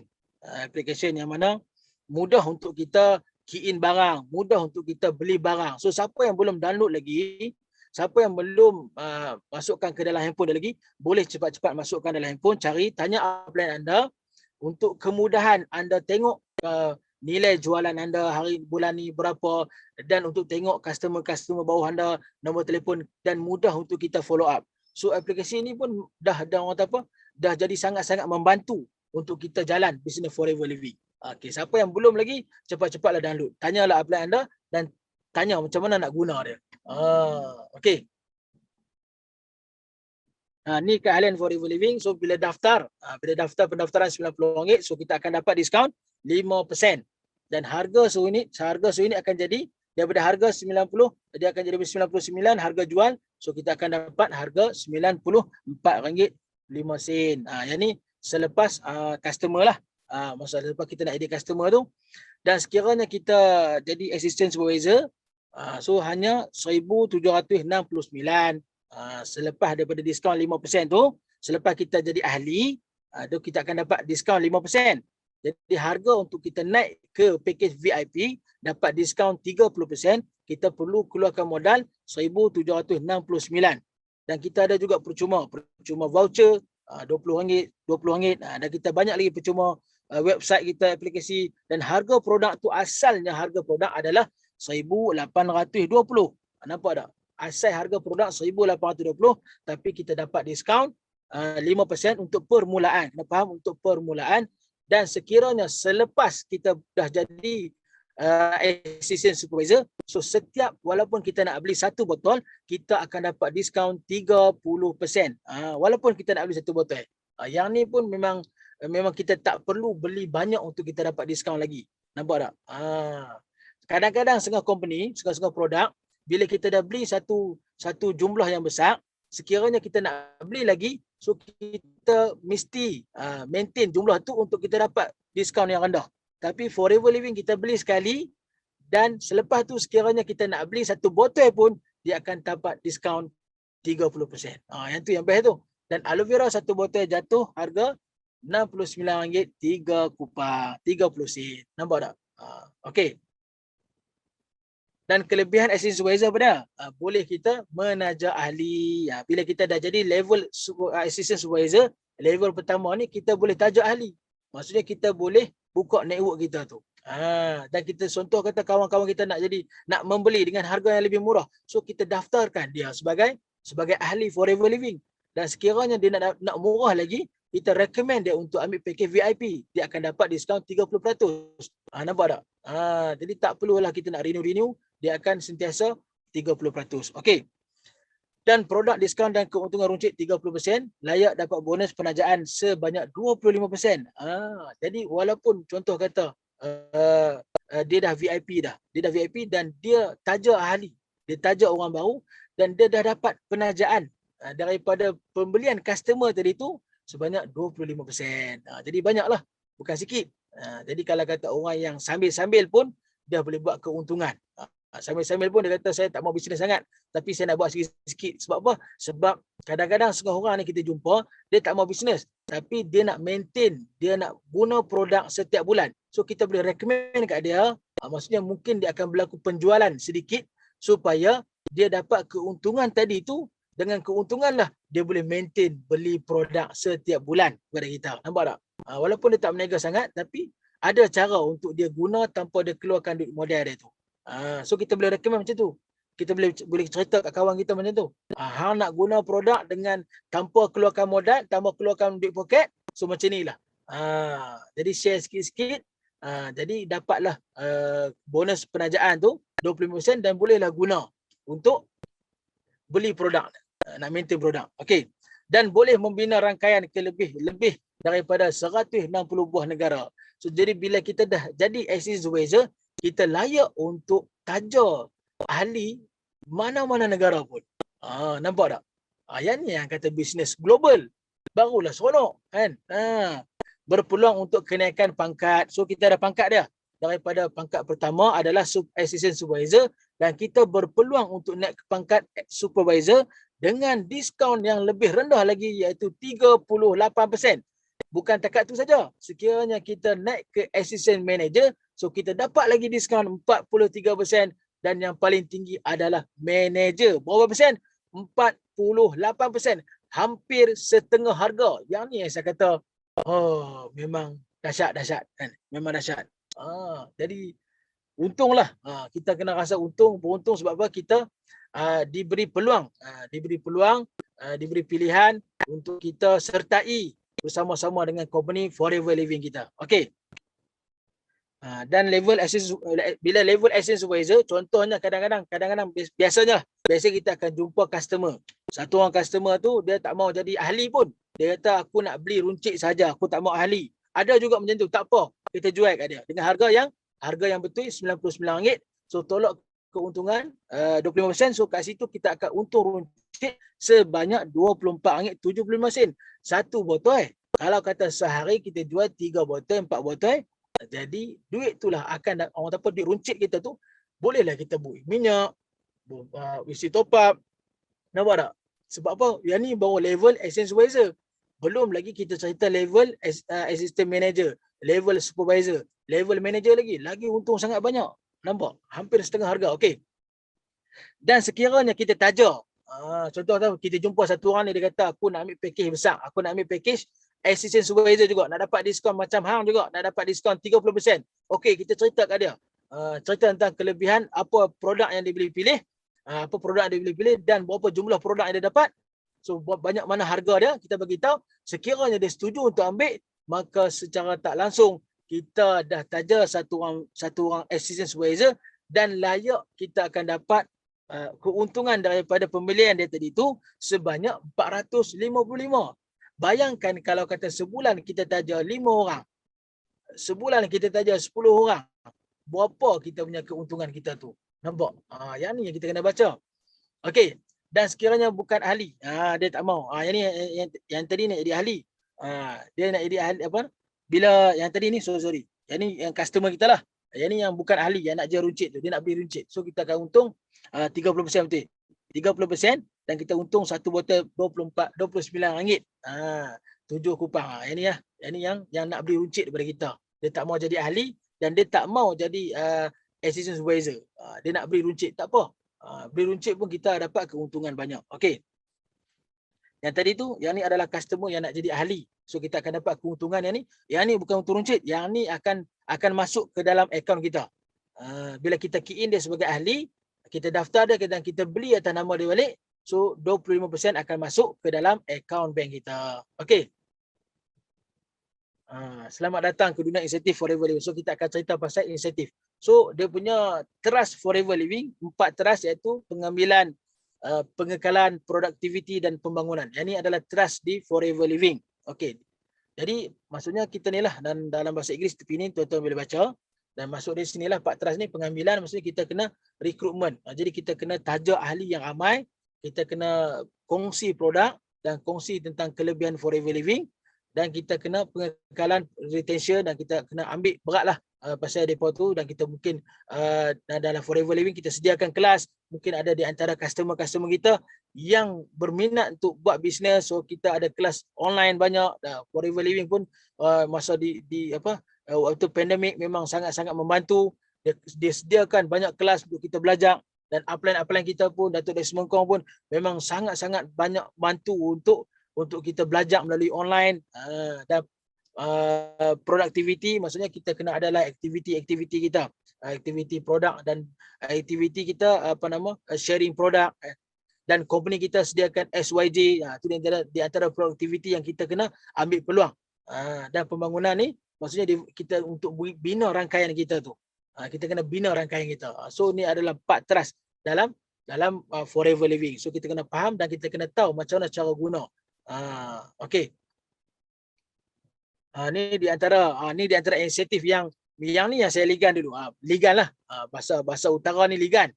Application yang mana mudah untuk kita key in barang, mudah untuk kita beli barang. So siapa yang belum download lagi, siapa yang belum masukkan ke dalam handphone dia lagi, boleh cepat-cepat masukkan dalam handphone, cari, tanya upline anda untuk kemudahan anda tengok nilai jualan anda hari bulan ni berapa, dan untuk tengok customer bawah anda, nombor telefon, dan mudah untuk kita follow up. So aplikasi ni pun dah orang kata apa, dah jadi sangat-sangat membantu untuk kita jalan bisnes Forever Living. Okey, siapa yang belum lagi, cepat-cepatlah download. Tanyalah upline anda dan tanya macam mana nak guna dia. Okey. Ni keahlian Forever Living. So bila daftar pendaftaran RM90, so kita akan dapat diskaun 5%. Dan harga seunit akan jadi daripada harga 90, dia akan jadi 99 harga jual. So kita akan dapat harga RM94.05. Yang ni selepas customer lah. Masa lepas kita nak edit customer tu. Dan sekiranya kita jadi assistant supervisor, so hanya RM1,769. Selepas daripada diskaun 5% tu, selepas kita jadi ahli, tu kita akan dapat diskaun 5%. Jadi harga untuk kita naik ke package VIP dapat diskaun 30%, kita perlu keluarkan modal RM1,769. Dan kita ada juga percuma voucher RM20, dan kita banyak lagi percuma website kita, aplikasi, dan harga produk tu asalnya harga produk adalah RM1,820. Nampak tak? Asal harga produk RM1,820, tapi kita dapat diskaun 5% untuk permulaan. Kena faham, untuk permulaan. Dan sekiranya selepas kita dah jadi assistant supervisor, so setiap, walaupun kita nak beli satu botol, kita akan dapat diskaun 30%. Walaupun kita nak beli satu botol. Yang ni pun memang kita tak perlu beli banyak untuk kita dapat diskaun lagi. Nampak tak? Kadang-kadang setengah company, setengah produk, bila kita dah beli satu jumlah yang besar, sekiranya kita nak beli lagi, so kita mesti maintain jumlah tu untuk kita dapat diskaun yang rendah. Tapi Forever Living kita beli sekali, dan selepas tu sekiranya kita nak beli satu botol pun, dia akan dapat diskaun 30%. Yang tu yang best tu. Dan aloe vera satu botol jatuh harga RM69.30. Nampak tak? Okey. Dan kelebihan assistant supervisor pada boleh kita menaja ahli. Bila kita dah jadi level assistant supervisor, level pertama ni kita boleh taja ahli. Maksudnya kita boleh buka network kita tu. Dan kita contoh kata kawan-kawan kita nak membeli dengan harga yang lebih murah. So kita daftarkan dia sebagai ahli Forever Living. Dan sekiranya dia nak murah lagi, kita recommend dia untuk ambil package VIP. Dia akan dapat diskaun 30%. Nampak tak? Jadi tak perlulah kita nak renew. Dia akan sentiasa 30%. Okey. Dan produk diskaun dan keuntungan runcit 30%, layak dapat bonus penajaan sebanyak 25%. Jadi walaupun contoh kata dia dah VIP dan dia taja ahli, dia taja orang baru, dan dia dah dapat penajaan daripada pembelian customer tadi tu sebanyak 25%. Jadi banyaklah, bukan sikit. Jadi kalau kata orang yang sambil-sambil pun dia boleh buat keuntungan. Sambil-sambil pun dia kata saya tak mau bisnes sangat, tapi saya nak buat sikit-sikit. Sebab apa? Sebab kadang-kadang setengah orang ni kita jumpa, dia tak mau bisnes, tapi dia nak maintain, dia nak guna produk setiap bulan. So kita boleh recommend kat dia, maksudnya mungkin dia akan berlaku penjualan sedikit supaya dia dapat keuntungan tadi tu. Dengan keuntungan lah dia boleh maintain beli produk setiap bulan kepada kita. Nampak tak? Walaupun dia tak berniaga sangat, tapi ada cara untuk dia guna tanpa dia keluarkan duit modal dia tu. So kita boleh recommend macam tu. Kita boleh cerita kat kawan kita macam tu. Hang nak guna produk dengan tanpa keluarkan modal, tanpa keluarkan duit poket, so macam ni lah. Jadi share sikit-sikit, jadi dapatlah bonus penajaan tu 25% dan bolehlah guna untuk beli produk, nak maintain produk. Okey. Dan boleh membina rangkaian ke lebih daripada 160 buah negara. So jadi bila kita dah jadi Assistant Supervisor, kita layak untuk taja ahli mana-mana negara pun. Nampak tak? Yang ni yang kata bisnes global. Barulah seronok kan. Berpeluang untuk kenaikan pangkat. So kita ada pangkat dia. Daripada pangkat pertama adalah Assistant Supervisor dan kita berpeluang untuk naik ke pangkat Supervisor dengan diskaun yang lebih rendah lagi iaitu 38%. Bukan takat tu saja. Sekiranya kita naik ke Assistant Manager, so kita dapat lagi diskaun 43% dan yang paling tinggi adalah Manager. Berapa persen? 48%. Hampir setengah harga. Yang ni yang saya kata, memang dahsyat kan. Memang dahsyat. Jadi untunglah. Kita kena rasa beruntung sebab apa? Kita diberi peluang, diberi pilihan untuk kita sertai bersama-sama dengan company Forever Living kita. Okey. Dan bila level Assistant Supervisor, contohnya kadang-kadang biasanya kita akan jumpa customer. Satu orang customer tu dia tak mau jadi ahli pun. Dia kata aku nak beli runcit saja, aku tak mau ahli. Ada juga macam tu, tak apa. Kita jual kat dia dengan harga yang betul RM99. So tolak keuntungan 25%. So kat situ kita akan untung runcit sebanyak RM24.75 satu botol. Kalau kata sehari kita jual 3 botol, 4 botol, jadi duit itulah akan orang kata duit runcit kita tu bolehlah kita buat minyak, isi top up. Nampak tak? Sebab apa? Yang ni baru level Assistant Supervisor. Belum lagi kita cerita level Assistant Manager, level Supervisor, level Manager lagi untung sangat banyak. Nampak? Hampir setengah harga. Okey. Dan sekiranya kita taja, contoh kita jumpa satu orang ni dia kata aku nak ambil package besar, aku nak ambil package Assistant Supervisor juga, nak dapat diskaun macam hang juga, nak dapat diskaun 30%. Okey, kita cerita kat dia. Cerita tentang kelebihan, apa produk yang dia boleh pilih, dan berapa jumlah produk yang dia dapat. So banyak mana harga dia, kita bagi tahu. Sekiranya dia setuju untuk ambil, maka secara tak langsung kita dah taja satu orang Assistant Supervisor dan layak kita akan dapat keuntungan daripada pembelian dia tadi tu sebanyak 455. Bayangkan kalau kata sebulan kita taja 5 orang, sebulan kita taja 10 orang, berapa kita punya keuntungan kita tu. Nampak? Yang ni yang kita kena baca. Okey. Dan sekiranya bukan ahli, dia tak mau. Yang ni yang tadi nak jadi ahli. Dia nak jadi ahli apa? Bila yang tadi ni sorry. Yang ni yang customer kita lah. Yang ni yang bukan ahli, yang nak jual runcit tu, dia nak beli runcit. So kita akan untung 30% betul. 30% dan kita untung satu botol RM29. 7 kupang. Yang ni lah. Yang ni yang nak beli runcit daripada kita. Dia tak mau jadi ahli dan dia tak mau jadi Assistant Supervisor. Dia nak beli runcit, tak apa. Beli runcit pun kita dapat keuntungan banyak. Okey. Yang tadi tu, yang ni adalah customer yang nak jadi ahli. So kita akan dapat keuntungan yang ni. Yang ni bukan untung runcit. Yang ni akan masuk ke dalam akaun kita. Bila kita key in dia sebagai ahli, kita daftar dia dan kita beli atas nama dia balik. So 25% akan masuk ke dalam akaun bank kita. Okey. Selamat datang ke dunia insentif Forever Living. So kita akan cerita pasal insentif. So dia punya trust Forever Living, 4 trust iaitu pengambilan, pengekalan, produktiviti dan pembangunan. Yang ini adalah trust di Forever Living. Okey. Jadi maksudnya kita ni lah, dan dalam bahasa Inggeris tepi ni tuan-tuan boleh baca. Dan masuk di sinilah 4 trust ni pengambilan, maksudnya kita kena rekrutmen. Jadi kita kena taja ahli yang ramai, kita kena kongsi produk dan kongsi tentang kelebihan Forever Living, dan kita kena pengekalan retention dan kita kena ambil beratlah pasal depa tu, dan kita mungkin dalam Forever Living kita sediakan kelas, mungkin ada di antara customer kita yang berminat untuk buat bisnes, so kita ada kelas online banyak. Forever Living pun masa di waktu pandemik memang sangat-sangat membantu. Dia sediakan banyak kelas untuk kita belajar, dan upline kita pun, Datuk Desmond Kong pun memang sangat-sangat banyak bantu untuk kita belajar melalui online. Dan productivity, maksudnya kita kena adalah aktiviti-aktiviti kita, aktiviti produk dan aktiviti kita sharing produk, dan company kita sediakan SYJ. Itu di antara produktiviti yang kita kena ambil peluang. Dan pembangunan ni maksudnya kita untuk bina rangkaian kita tu. Kita kena bina rangkaian kita. So ni adalah 4 trust dalam forever living. So kita kena faham dan kita kena tahu macam mana cara guna. Okey. Ni di antara inisiatif yang ni yang saya ligan dulu. Ligan lah. Bahasa utara ni ligan.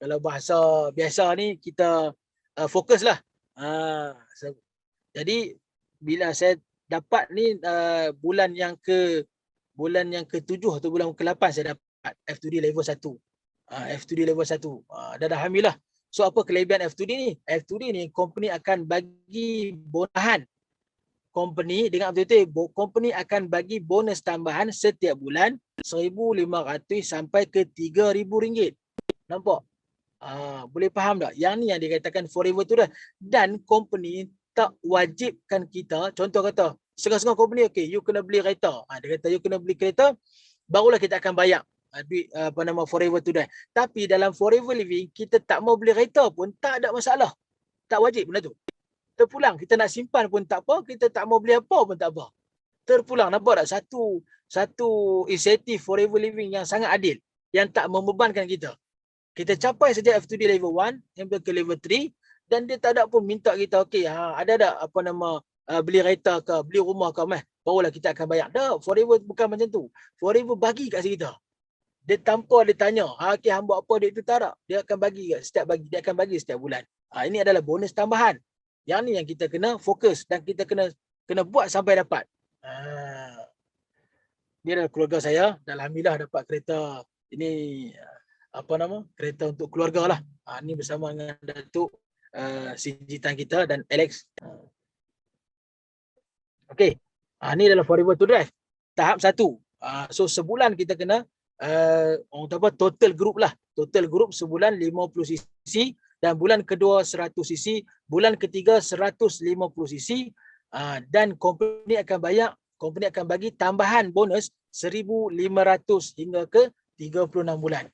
Kalau bahasa biasa ni kita fokus lah. Jadi bila saya dapat ni bulan yang ke-7 atau bulan ke-8 saya dapat F2D level 1. F2D level 1. Dan alhamdulillah. So apa kelebihan F2D ni? F2D ni company akan bagi bonahan. Company dengan betul-betul company akan bagi bonus tambahan setiap bulan 1,500 sampai ke 3,000 ringgit. Nampak? Boleh faham tak? Yang ni yang dikatakan forever tu dah. Dan company tak wajibkan kita, contoh kata, setengah-setengah company, okay, you kena beli kereta. Dia kata you kena beli kereta, barulah kita akan bayar duit forever tu dah. Tapi dalam forever living, kita tak mau beli kereta pun tak ada masalah. Tak wajib benda tu. Terpulang, kita nak simpan pun tak apa, kita tak mau beli apa pun tak apa. Terpulang, nampak tak? Satu inisiatif forever living yang sangat adil, yang tak membebankan kita. Kita capai saja F2D level 1 sampai ke level 3 dan dia tak ada pun minta kita okey ada beli kereta ke beli rumah ke barulah kita akan bayar. Dah, forever bukan macam tu. Forever bagi kat kita. Dia tanpa dia tanya, okey hang buat apa duit tu tak ada. Dia akan bagi dia akan bagi setiap bulan. Ini adalah bonus tambahan. Yang ni yang kita kena fokus dan kita kena buat sampai dapat. Ni adalah keluarga saya dan alhamdulillah dapat kereta ini kereta untuk keluarga lah. Ni bersama dengan Datuk Sinjitan kita dan Alex. Okey. Ni adalah forever to drive. Tahap 1. So sebulan kita kena total group lah. Total group sebulan 50 cc dan bulan kedua 100 cc, bulan ketiga 150 cc dan company akan bagi tambahan bonus 1,500 hingga ke 36 bulan.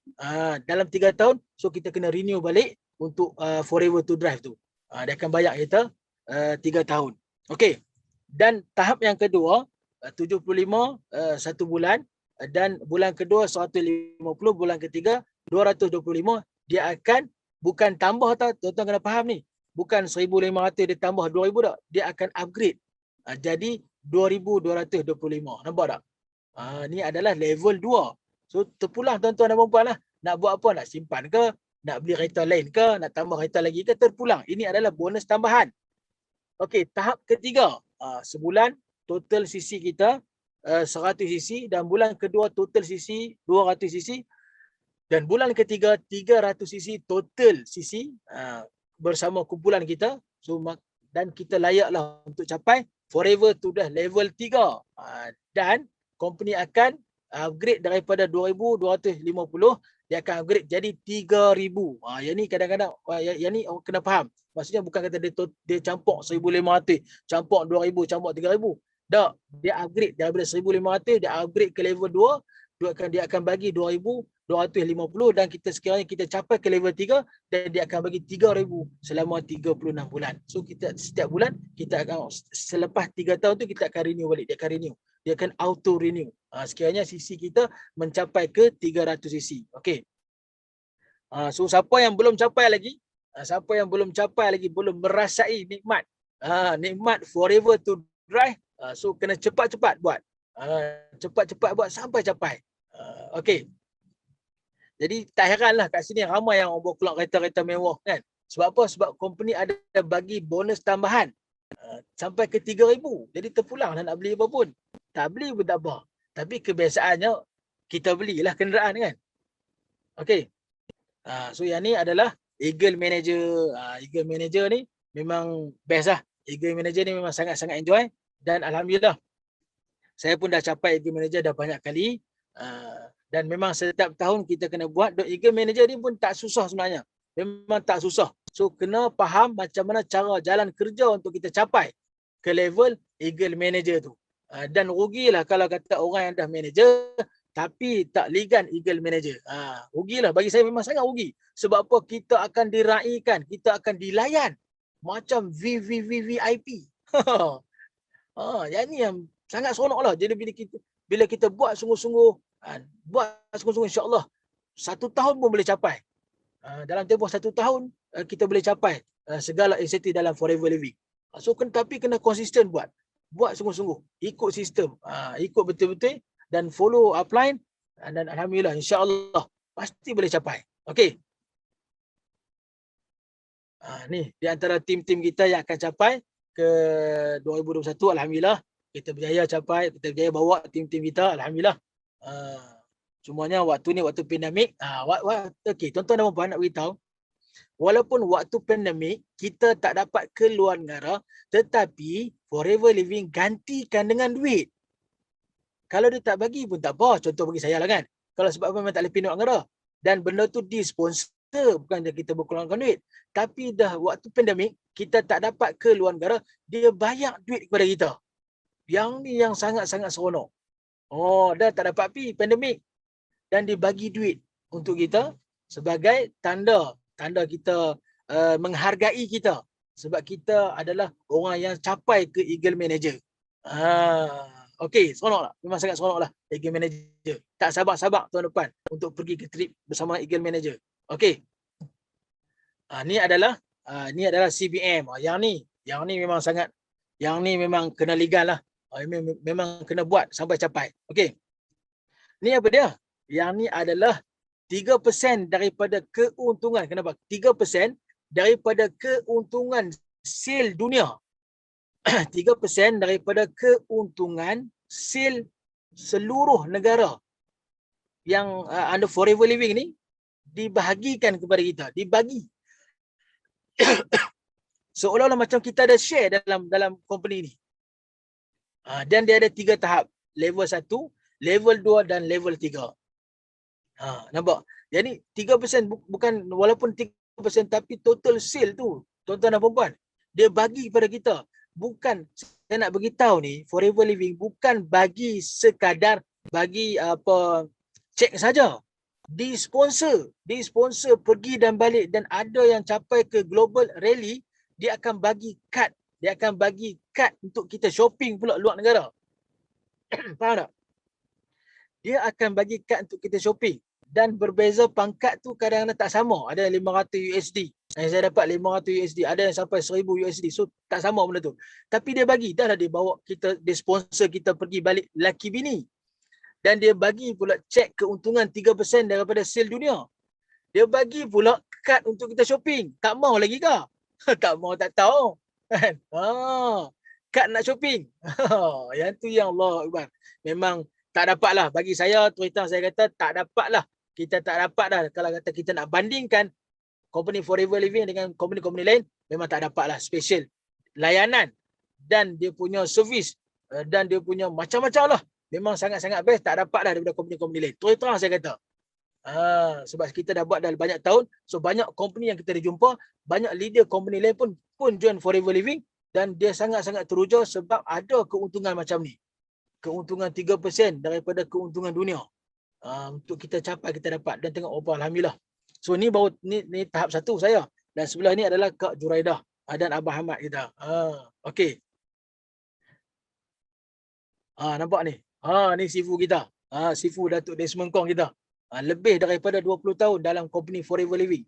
Dalam 3 tahun, so kita kena renew balik untuk forever to drive tu. Dia akan bayar kita 3 tahun. Okey. Dan tahap yang kedua, 75 1 bulan dan bulan kedua 150, bulan ketiga 225, dia akan bukan tambah tau, tuan-tuan kena faham ni. Bukan 1,500 dia tambah 2,000 tak. Dia akan upgrade. Jadi 2,225. Nampak tak? Ni adalah level 2. So terpulang tuan-tuan dan puan-puan lah. Nak buat apa? Nak simpan ke? Nak beli kereta lain ke? Nak tambah kereta lagi ke? Terpulang. Ini adalah bonus tambahan. Okey, tahap ketiga. Sebulan total cc kita 100 cc dan bulan kedua total cc 200 cc dan bulan ketiga 300 cc total cc bersama kumpulan kita. So dan kita layaklah untuk capai forever to dah level 3. Dan company akan upgrade daripada 2,250 dia akan upgrade jadi 3,000. Yang ni kadang-kadang yang ni orang kena faham. Maksudnya bukan kata dia campur 1,500, campur 2,000, campur 3,000. Tak, dia upgrade daripada 1,500 dia upgrade ke level 2, dia akan bagi 2,250 dan kita sekiranya kita capai ke level 3 dan dia akan bagi 3,000 selama 36 bulan. So kita setiap bulan kita akan selepas 3 tahun tu kita akan renew balik, dia akan auto renew. Sekiranya cc kita mencapai ke 300 cc. Okey. So siapa yang belum capai lagi, belum merasai nikmat nikmat forever to drive, so kena cepat-cepat buat. Cepat-cepat buat sampai capai. Okey. Jadi tak heranlah kat sini ramai yang bawa keluar kereta-kereta mewah kan. Sebab apa? Sebab company ada bagi bonus tambahan sampai ke 3,000. Jadi terpulang nak beli apa pun. Tak beli pun tak apa. Tapi kebiasaannya kita belilah kenderaan kan. Okey. So yang ni adalah Eagle Manager. Eagle Manager ni memang best lah. Eagle Manager ni memang sangat-sangat enjoy. Dan alhamdulillah saya pun dah capai Eagle Manager dah banyak kali. Dan memang setiap tahun kita kena buat. Eagle Manager ni pun tak susah sebenarnya. Memang tak susah. So kena faham macam mana cara jalan kerja untuk kita capai ke level Eagle Manager tu. Dan rugilah kalau kata orang yang dah manager tapi tak ligan Eagle Manager. Rugilah, bagi saya memang sangat rugi. Sebab apa? Kita akan diraikan, kita akan dilayan macam VVVVIP. Yang ni yang sangat seronok lah. Jadi bila kita buat sungguh-sungguh, insya-Allah 1 tahun pun boleh capai. Dalam tempoh 1 tahun kita boleh capai segala inisiatif dalam Forever Living. So tapi kena konsisten buat sungguh-sungguh, ikut sistem, ikut betul-betul dan follow upline, dan alhamdulillah insya-Allah pasti boleh capai. Okey. Ni di antara tim-tim kita yang akan capai ke 2021, alhamdulillah kita berjaya capai, kita berjaya bawa tim-tim kita, alhamdulillah. Semuanya waktu ni waktu pandemik. Okey, tuan-tuan dan puan nak beritahu, walaupun waktu pandemik kita tak dapat keluar negara, tetapi Forever Living gantikan dengan duit. Kalau dia tak bagi pun tak apa, contoh bagi saya lah kan. Kalau sebab memang tak boleh pindah negara dan benda tu disponsor, bukan je kita berkeluarkan duit. Tapi dah waktu pandemik kita tak dapat keluar negara, dia bayar duit kepada kita. Yang ni yang sangat-sangat seronok. Dah tak dapat pergi pandemik dan dia bagi duit untuk kita sebagai tanda kita menghargai kita sebab kita adalah orang yang capai ke Eagle Manager. Okey, seronok tak? Memang sangat seronok lah Eagle Manager. Tak sabar-sabar tuan depan untuk pergi ke trip bersama Eagle Manager. Okey. Ni adalah CBM. Yang ni memang sangat, yang ni memang kena ligan lah. Memang kena buat sampai capai. Okey. Ni apa dia? Yang ni adalah 3% daripada keuntungan. Kenapa? 3% daripada keuntungan sale dunia. 3% daripada keuntungan sale seluruh negara yang under Forever Living ni dibahagikan kepada kita, dibagi. Seolah-olah macam kita ada share dalam company ni. Dan dia ada 3 tahap. Level 1, level 2 dan level 3. Nampak? Jadi 3% bukan, walaupun 3% tapi total sale tu, tuan-tuan dan puan-puan, dia bagi kepada kita. Bukan, saya nak beritahu ni, Forever Living bukan bagi sekadar bagi cek saja. Disponsor pergi dan balik, dan ada yang capai ke global rally, dia akan bagi kad. Dia akan bagi kad untuk kita shopping pula luar negara. Faham tak? Dia akan bagi kad untuk kita shopping. Dan berbeza pangkat tu kadang-kadang tak sama. Ada 500 USD. Saya dapat 500 USD. Ada yang sampai 1000 USD. So tak sama benda tu. Tapi dia bagi. Dah dia bawa kita, dia sponsor kita pergi balik laki bini. Dan dia bagi pula cek keuntungan 3% daripada sale dunia. Dia bagi pula kad untuk kita shopping. Tak mau lagi ke? Tak mau, tak tahu. Kad nak shopping. Yang tu yang Allah Akbar. Memang tak dapat lah. Bagi saya, terus saya kata tak dapat lah. Kita tak dapat dah. Kalau kata kita nak bandingkan company Forever Living dengan company-company lain, memang tak dapat lah. Special layanan dan dia punya servis dan dia punya macam-macam lah. Memang sangat-sangat best. Tak dapat lah daripada company-company lain. Terus saya kata. Sebab kita dah buat dah banyak tahun. So banyak company yang kita dah jumpa. Banyak leader company lain pun join Forever Living. Dan dia sangat-sangat teruja sebab ada keuntungan macam ni. Keuntungan 3% daripada keuntungan dunia. Untuk kita capai, kita dapat. Dan tengok, alhamdulillah. So ni baru ni tahap 1 saya. Dan sebelah ni adalah Kak Juraidah dan Abah Ahmad kita. Okey. Nampak ni. Ni Sifu kita. Sifu Datuk Desmond Kong kita. Lebih daripada 20 tahun dalam company Forever Living.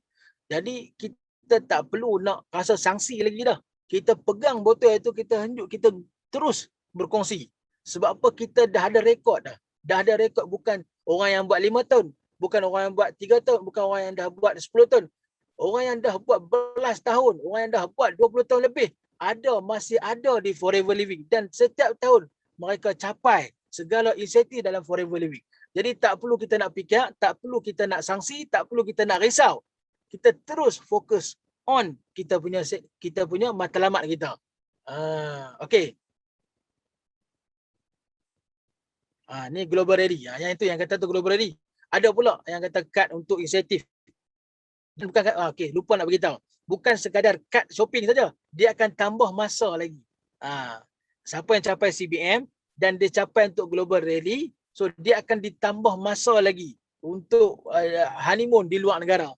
Jadi kita tak perlu nak rasa sanksi lagi dah. Kita pegang botol itu, kita henjuk, kita terus berkongsi. Sebab apa? Kita dah ada rekod dah. Dah ada rekod, bukan orang yang buat 5 tahun. Bukan orang yang buat 3 tahun. Bukan orang yang dah buat 10 tahun. Orang yang dah buat belas tahun. Orang yang dah buat 20 tahun lebih. Masih ada di Forever Living. Dan setiap tahun mereka capai segala inisiatif dalam Forever Living. Jadi tak perlu kita nak fikir, tak perlu kita nak sanksi, tak perlu kita nak risau. Kita terus fokus on kita punya matlamat kita. Okey. Ni Global Ready. Yang itu yang kata tu Global Ready. Ada pula yang kata kad untuk inisiatif. Bukan kad, okey, lupa nak beritahu. Bukan sekadar kad shopping saja. Dia akan tambah masa lagi. Siapa yang capai CBM, dan dia capai untuk global rally, so dia akan ditambah masa lagi untuk honeymoon di luar negara.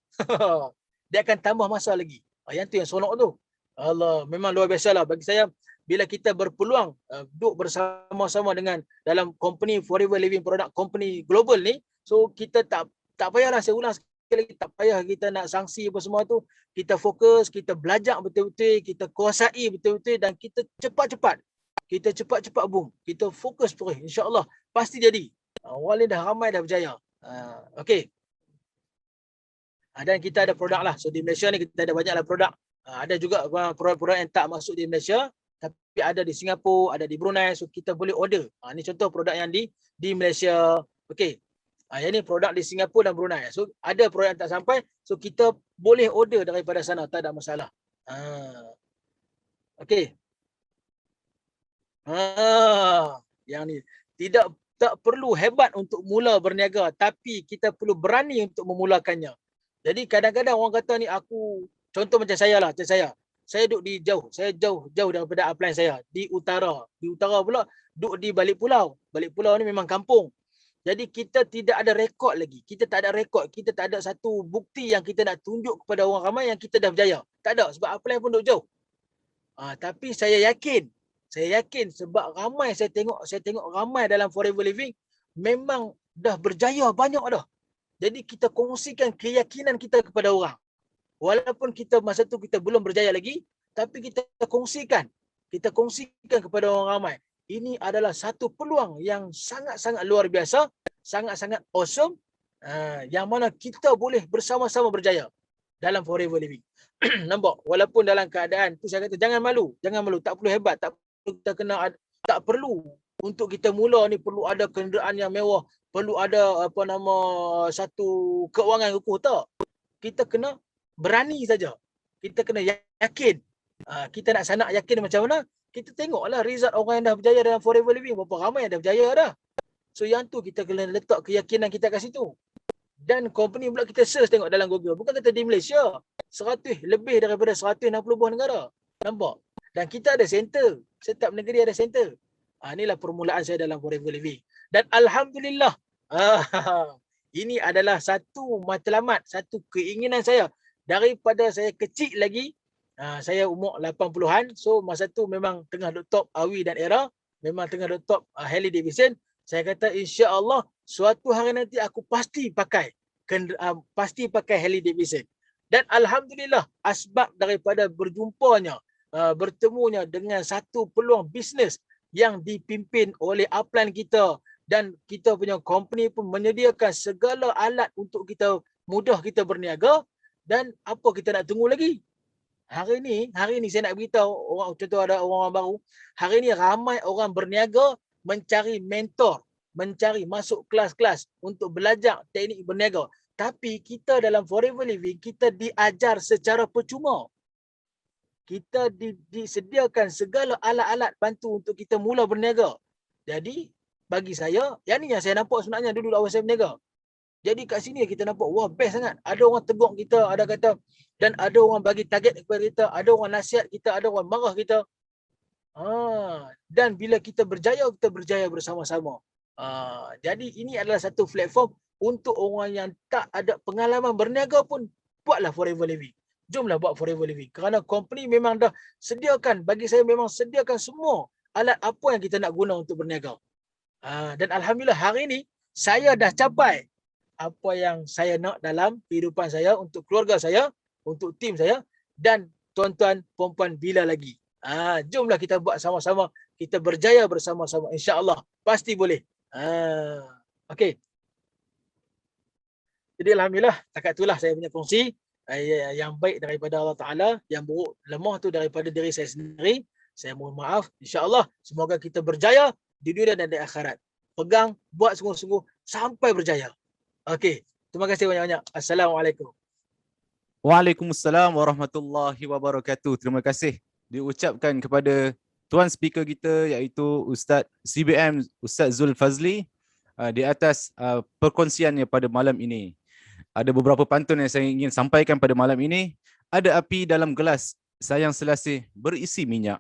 Dia akan tambah masa lagi. Yang tu yang seronok tu. Allah, memang luar biasa lah. Bagi saya, bila kita berpeluang duduk bersama-sama dengan dalam company Forever Living Product Company global ni, so kita tak payahlah, saya ulang sekali lagi, tak payah kita nak sanksi apa semua tu. Kita fokus, kita belajar betul-betul, kita kuasai betul-betul dan kita cepat-cepat. Kita cepat-cepat boom. Kita fokus terus. InsyaAllah pasti jadi. Orang ni dah ramai dah berjaya. Okey. Dan kita ada produk lah. So di Malaysia ni kita ada banyaklah produk. Ada juga produk-produk yang tak masuk di Malaysia, tapi ada di Singapura, ada di Brunei. So kita boleh order. Ini contoh produk yang di Malaysia. Okey. Yang ni produk di Singapura dan Brunei. So ada produk yang tak sampai, so kita boleh order daripada sana, tak ada masalah. Okey. Yang ni tak perlu hebat untuk mula berniaga, tapi kita perlu berani untuk memulakannya. Jadi kadang-kadang orang kata ni, aku contoh macam saya lah, saya duduk di saya jauh daripada upline saya di utara pula duduk di balik pulau ni memang kampung. Jadi kita tidak ada rekod lagi, kita tak ada satu bukti yang kita nak tunjuk kepada orang ramai yang kita dah berjaya. Tak ada, sebab upline pun duduk jauh. Tapi saya yakin sebab ramai saya tengok ramai dalam Forever Living memang dah berjaya banyak dah. Jadi kita kongsikan keyakinan kita kepada orang. Walaupun kita masa tu kita belum berjaya lagi, tapi kita kongsikan kepada orang ramai. Ini adalah satu peluang yang sangat-sangat luar biasa, sangat-sangat awesome, yang mana kita boleh bersama-sama berjaya dalam Forever Living. Nampak? Walaupun dalam keadaan tu saya kata jangan malu, tak perlu hebat, tak perlu kita tak perlu untuk kita mula ni perlu ada kenderaan yang mewah, perlu ada satu keuangan kukuh, tak. Kita kena berani saja. Kita kena yakin. Kita nak sanak yakin macam mana? Kita tengoklah result orang yang dah berjaya dalam Forever Living, berapa ramai yang dah berjaya dah. So yang tu kita kena letak keyakinan kita kat situ. Dan company pula kita search tengok dalam Google. Bukan kata di Malaysia, lebih daripada 160 buah negara. Nampak? Dan kita ada center. Setiap negeri ada center. Inilah permulaan saya dalam Forever Living. Dan Alhamdulillah, ini adalah satu matlamat, satu keinginan saya. Daripada saya kecil lagi, saya umur 80-an, so masa tu memang tengah duk top Awi dan Era, memang tengah duk top Harley Davidson. Saya kata insya-Allah suatu hari nanti aku pasti pakai Harley Davidson. Dan Alhamdulillah, asbab daripada bertemunya dengan satu peluang bisnes yang dipimpin oleh upline kita, dan kita punya company pun menyediakan segala alat untuk kita mudah kita berniaga. Dan apa kita nak tunggu lagi? Hari ni saya nak beritahu orang, contoh ada orang baru, hari ni ramai orang berniaga mencari mentor, mencari masuk kelas-kelas untuk belajar teknik berniaga. Tapi kita dalam Forever Living, kita diajar secara percuma. Kita disediakan segala alat-alat bantu untuk kita mula berniaga. Jadi bagi saya, yang ni yang saya nampak sebenarnya dulu awal saya berniaga. Jadi kat sini kita nampak, wah best sangat. Ada orang tegur kita, ada kata, dan ada orang bagi target kepada kita, ada orang nasihat kita, ada orang marah kita. Dan bila kita berjaya bersama-sama. Jadi ini adalah satu platform untuk orang yang tak ada pengalaman berniaga pun, buatlah Forever Living. Jomlah buat Forever Living. Kerana company memang dah sediakan, bagi saya memang sediakan semua alat apa yang kita nak guna untuk berniaga. Dan Alhamdulillah hari ini saya dah capai apa yang saya nak dalam kehidupan saya, untuk keluarga saya, untuk tim saya, dan tuan-tuan perempuan bila lagi. Jomlah kita buat sama-sama, kita berjaya bersama-sama. InsyaAllah pasti boleh. Okey. Jadi Alhamdulillah, takat itulah saya punya kongsi. Yang baik daripada Allah Ta'ala, yang buruk lemah tu daripada diri saya sendiri. Saya mohon maaf. InsyaAllah semoga kita berjaya di dunia dan di akhirat. Pegang, buat sungguh-sungguh sampai berjaya. Okey, terima kasih banyak-banyak. Assalamualaikum. Waalaikumsalam warahmatullahi wabarakatuh. Terima kasih diucapkan kepada tuan speaker kita, iaitu Ustaz CBM Ustaz Zul Fazli, di atas perkongsiannya pada malam ini. Ada beberapa pantun yang saya ingin sampaikan pada malam ini. Ada api dalam gelas, sayang selasih berisi minyak.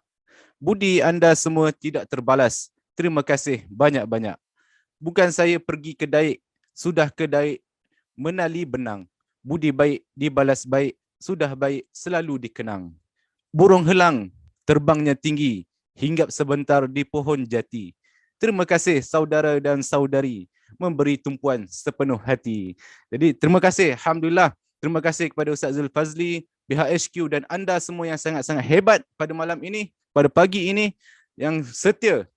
Budi anda semua tidak terbalas. Terima kasih banyak-banyak. Bukan saya pergi ke Daik, sudah ke Daik, menali benang. Budi baik dibalas baik, sudah baik selalu dikenang. Burung helang, terbangnya tinggi, hinggap sebentar di pohon jati. Terima kasih saudara dan saudari, memberi tumpuan sepenuh hati. Jadi terima kasih, Alhamdulillah. Terima kasih kepada Ustaz Zulfazli, BHHQ dan anda semua yang sangat-sangat hebat pada malam ini, pada pagi ini, yang setia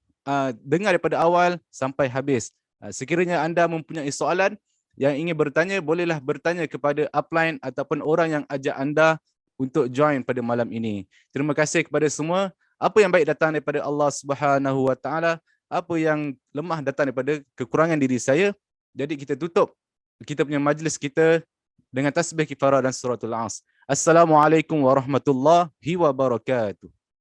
dengar daripada awal sampai habis. Sekiranya anda mempunyai soalan yang ingin bertanya, bolehlah bertanya kepada upline ataupun orang yang ajak anda untuk join pada malam ini. Terima kasih kepada semua. Apa yang baik datang daripada Allah Subhanahu Wa Taala, apa yang lemah datang daripada kekurangan diri saya. Jadi kita tutup kita punya majlis kita dengan tasbih kifarah dan suratul As. Assalamualaikum warahmatullahi wabarakatuh.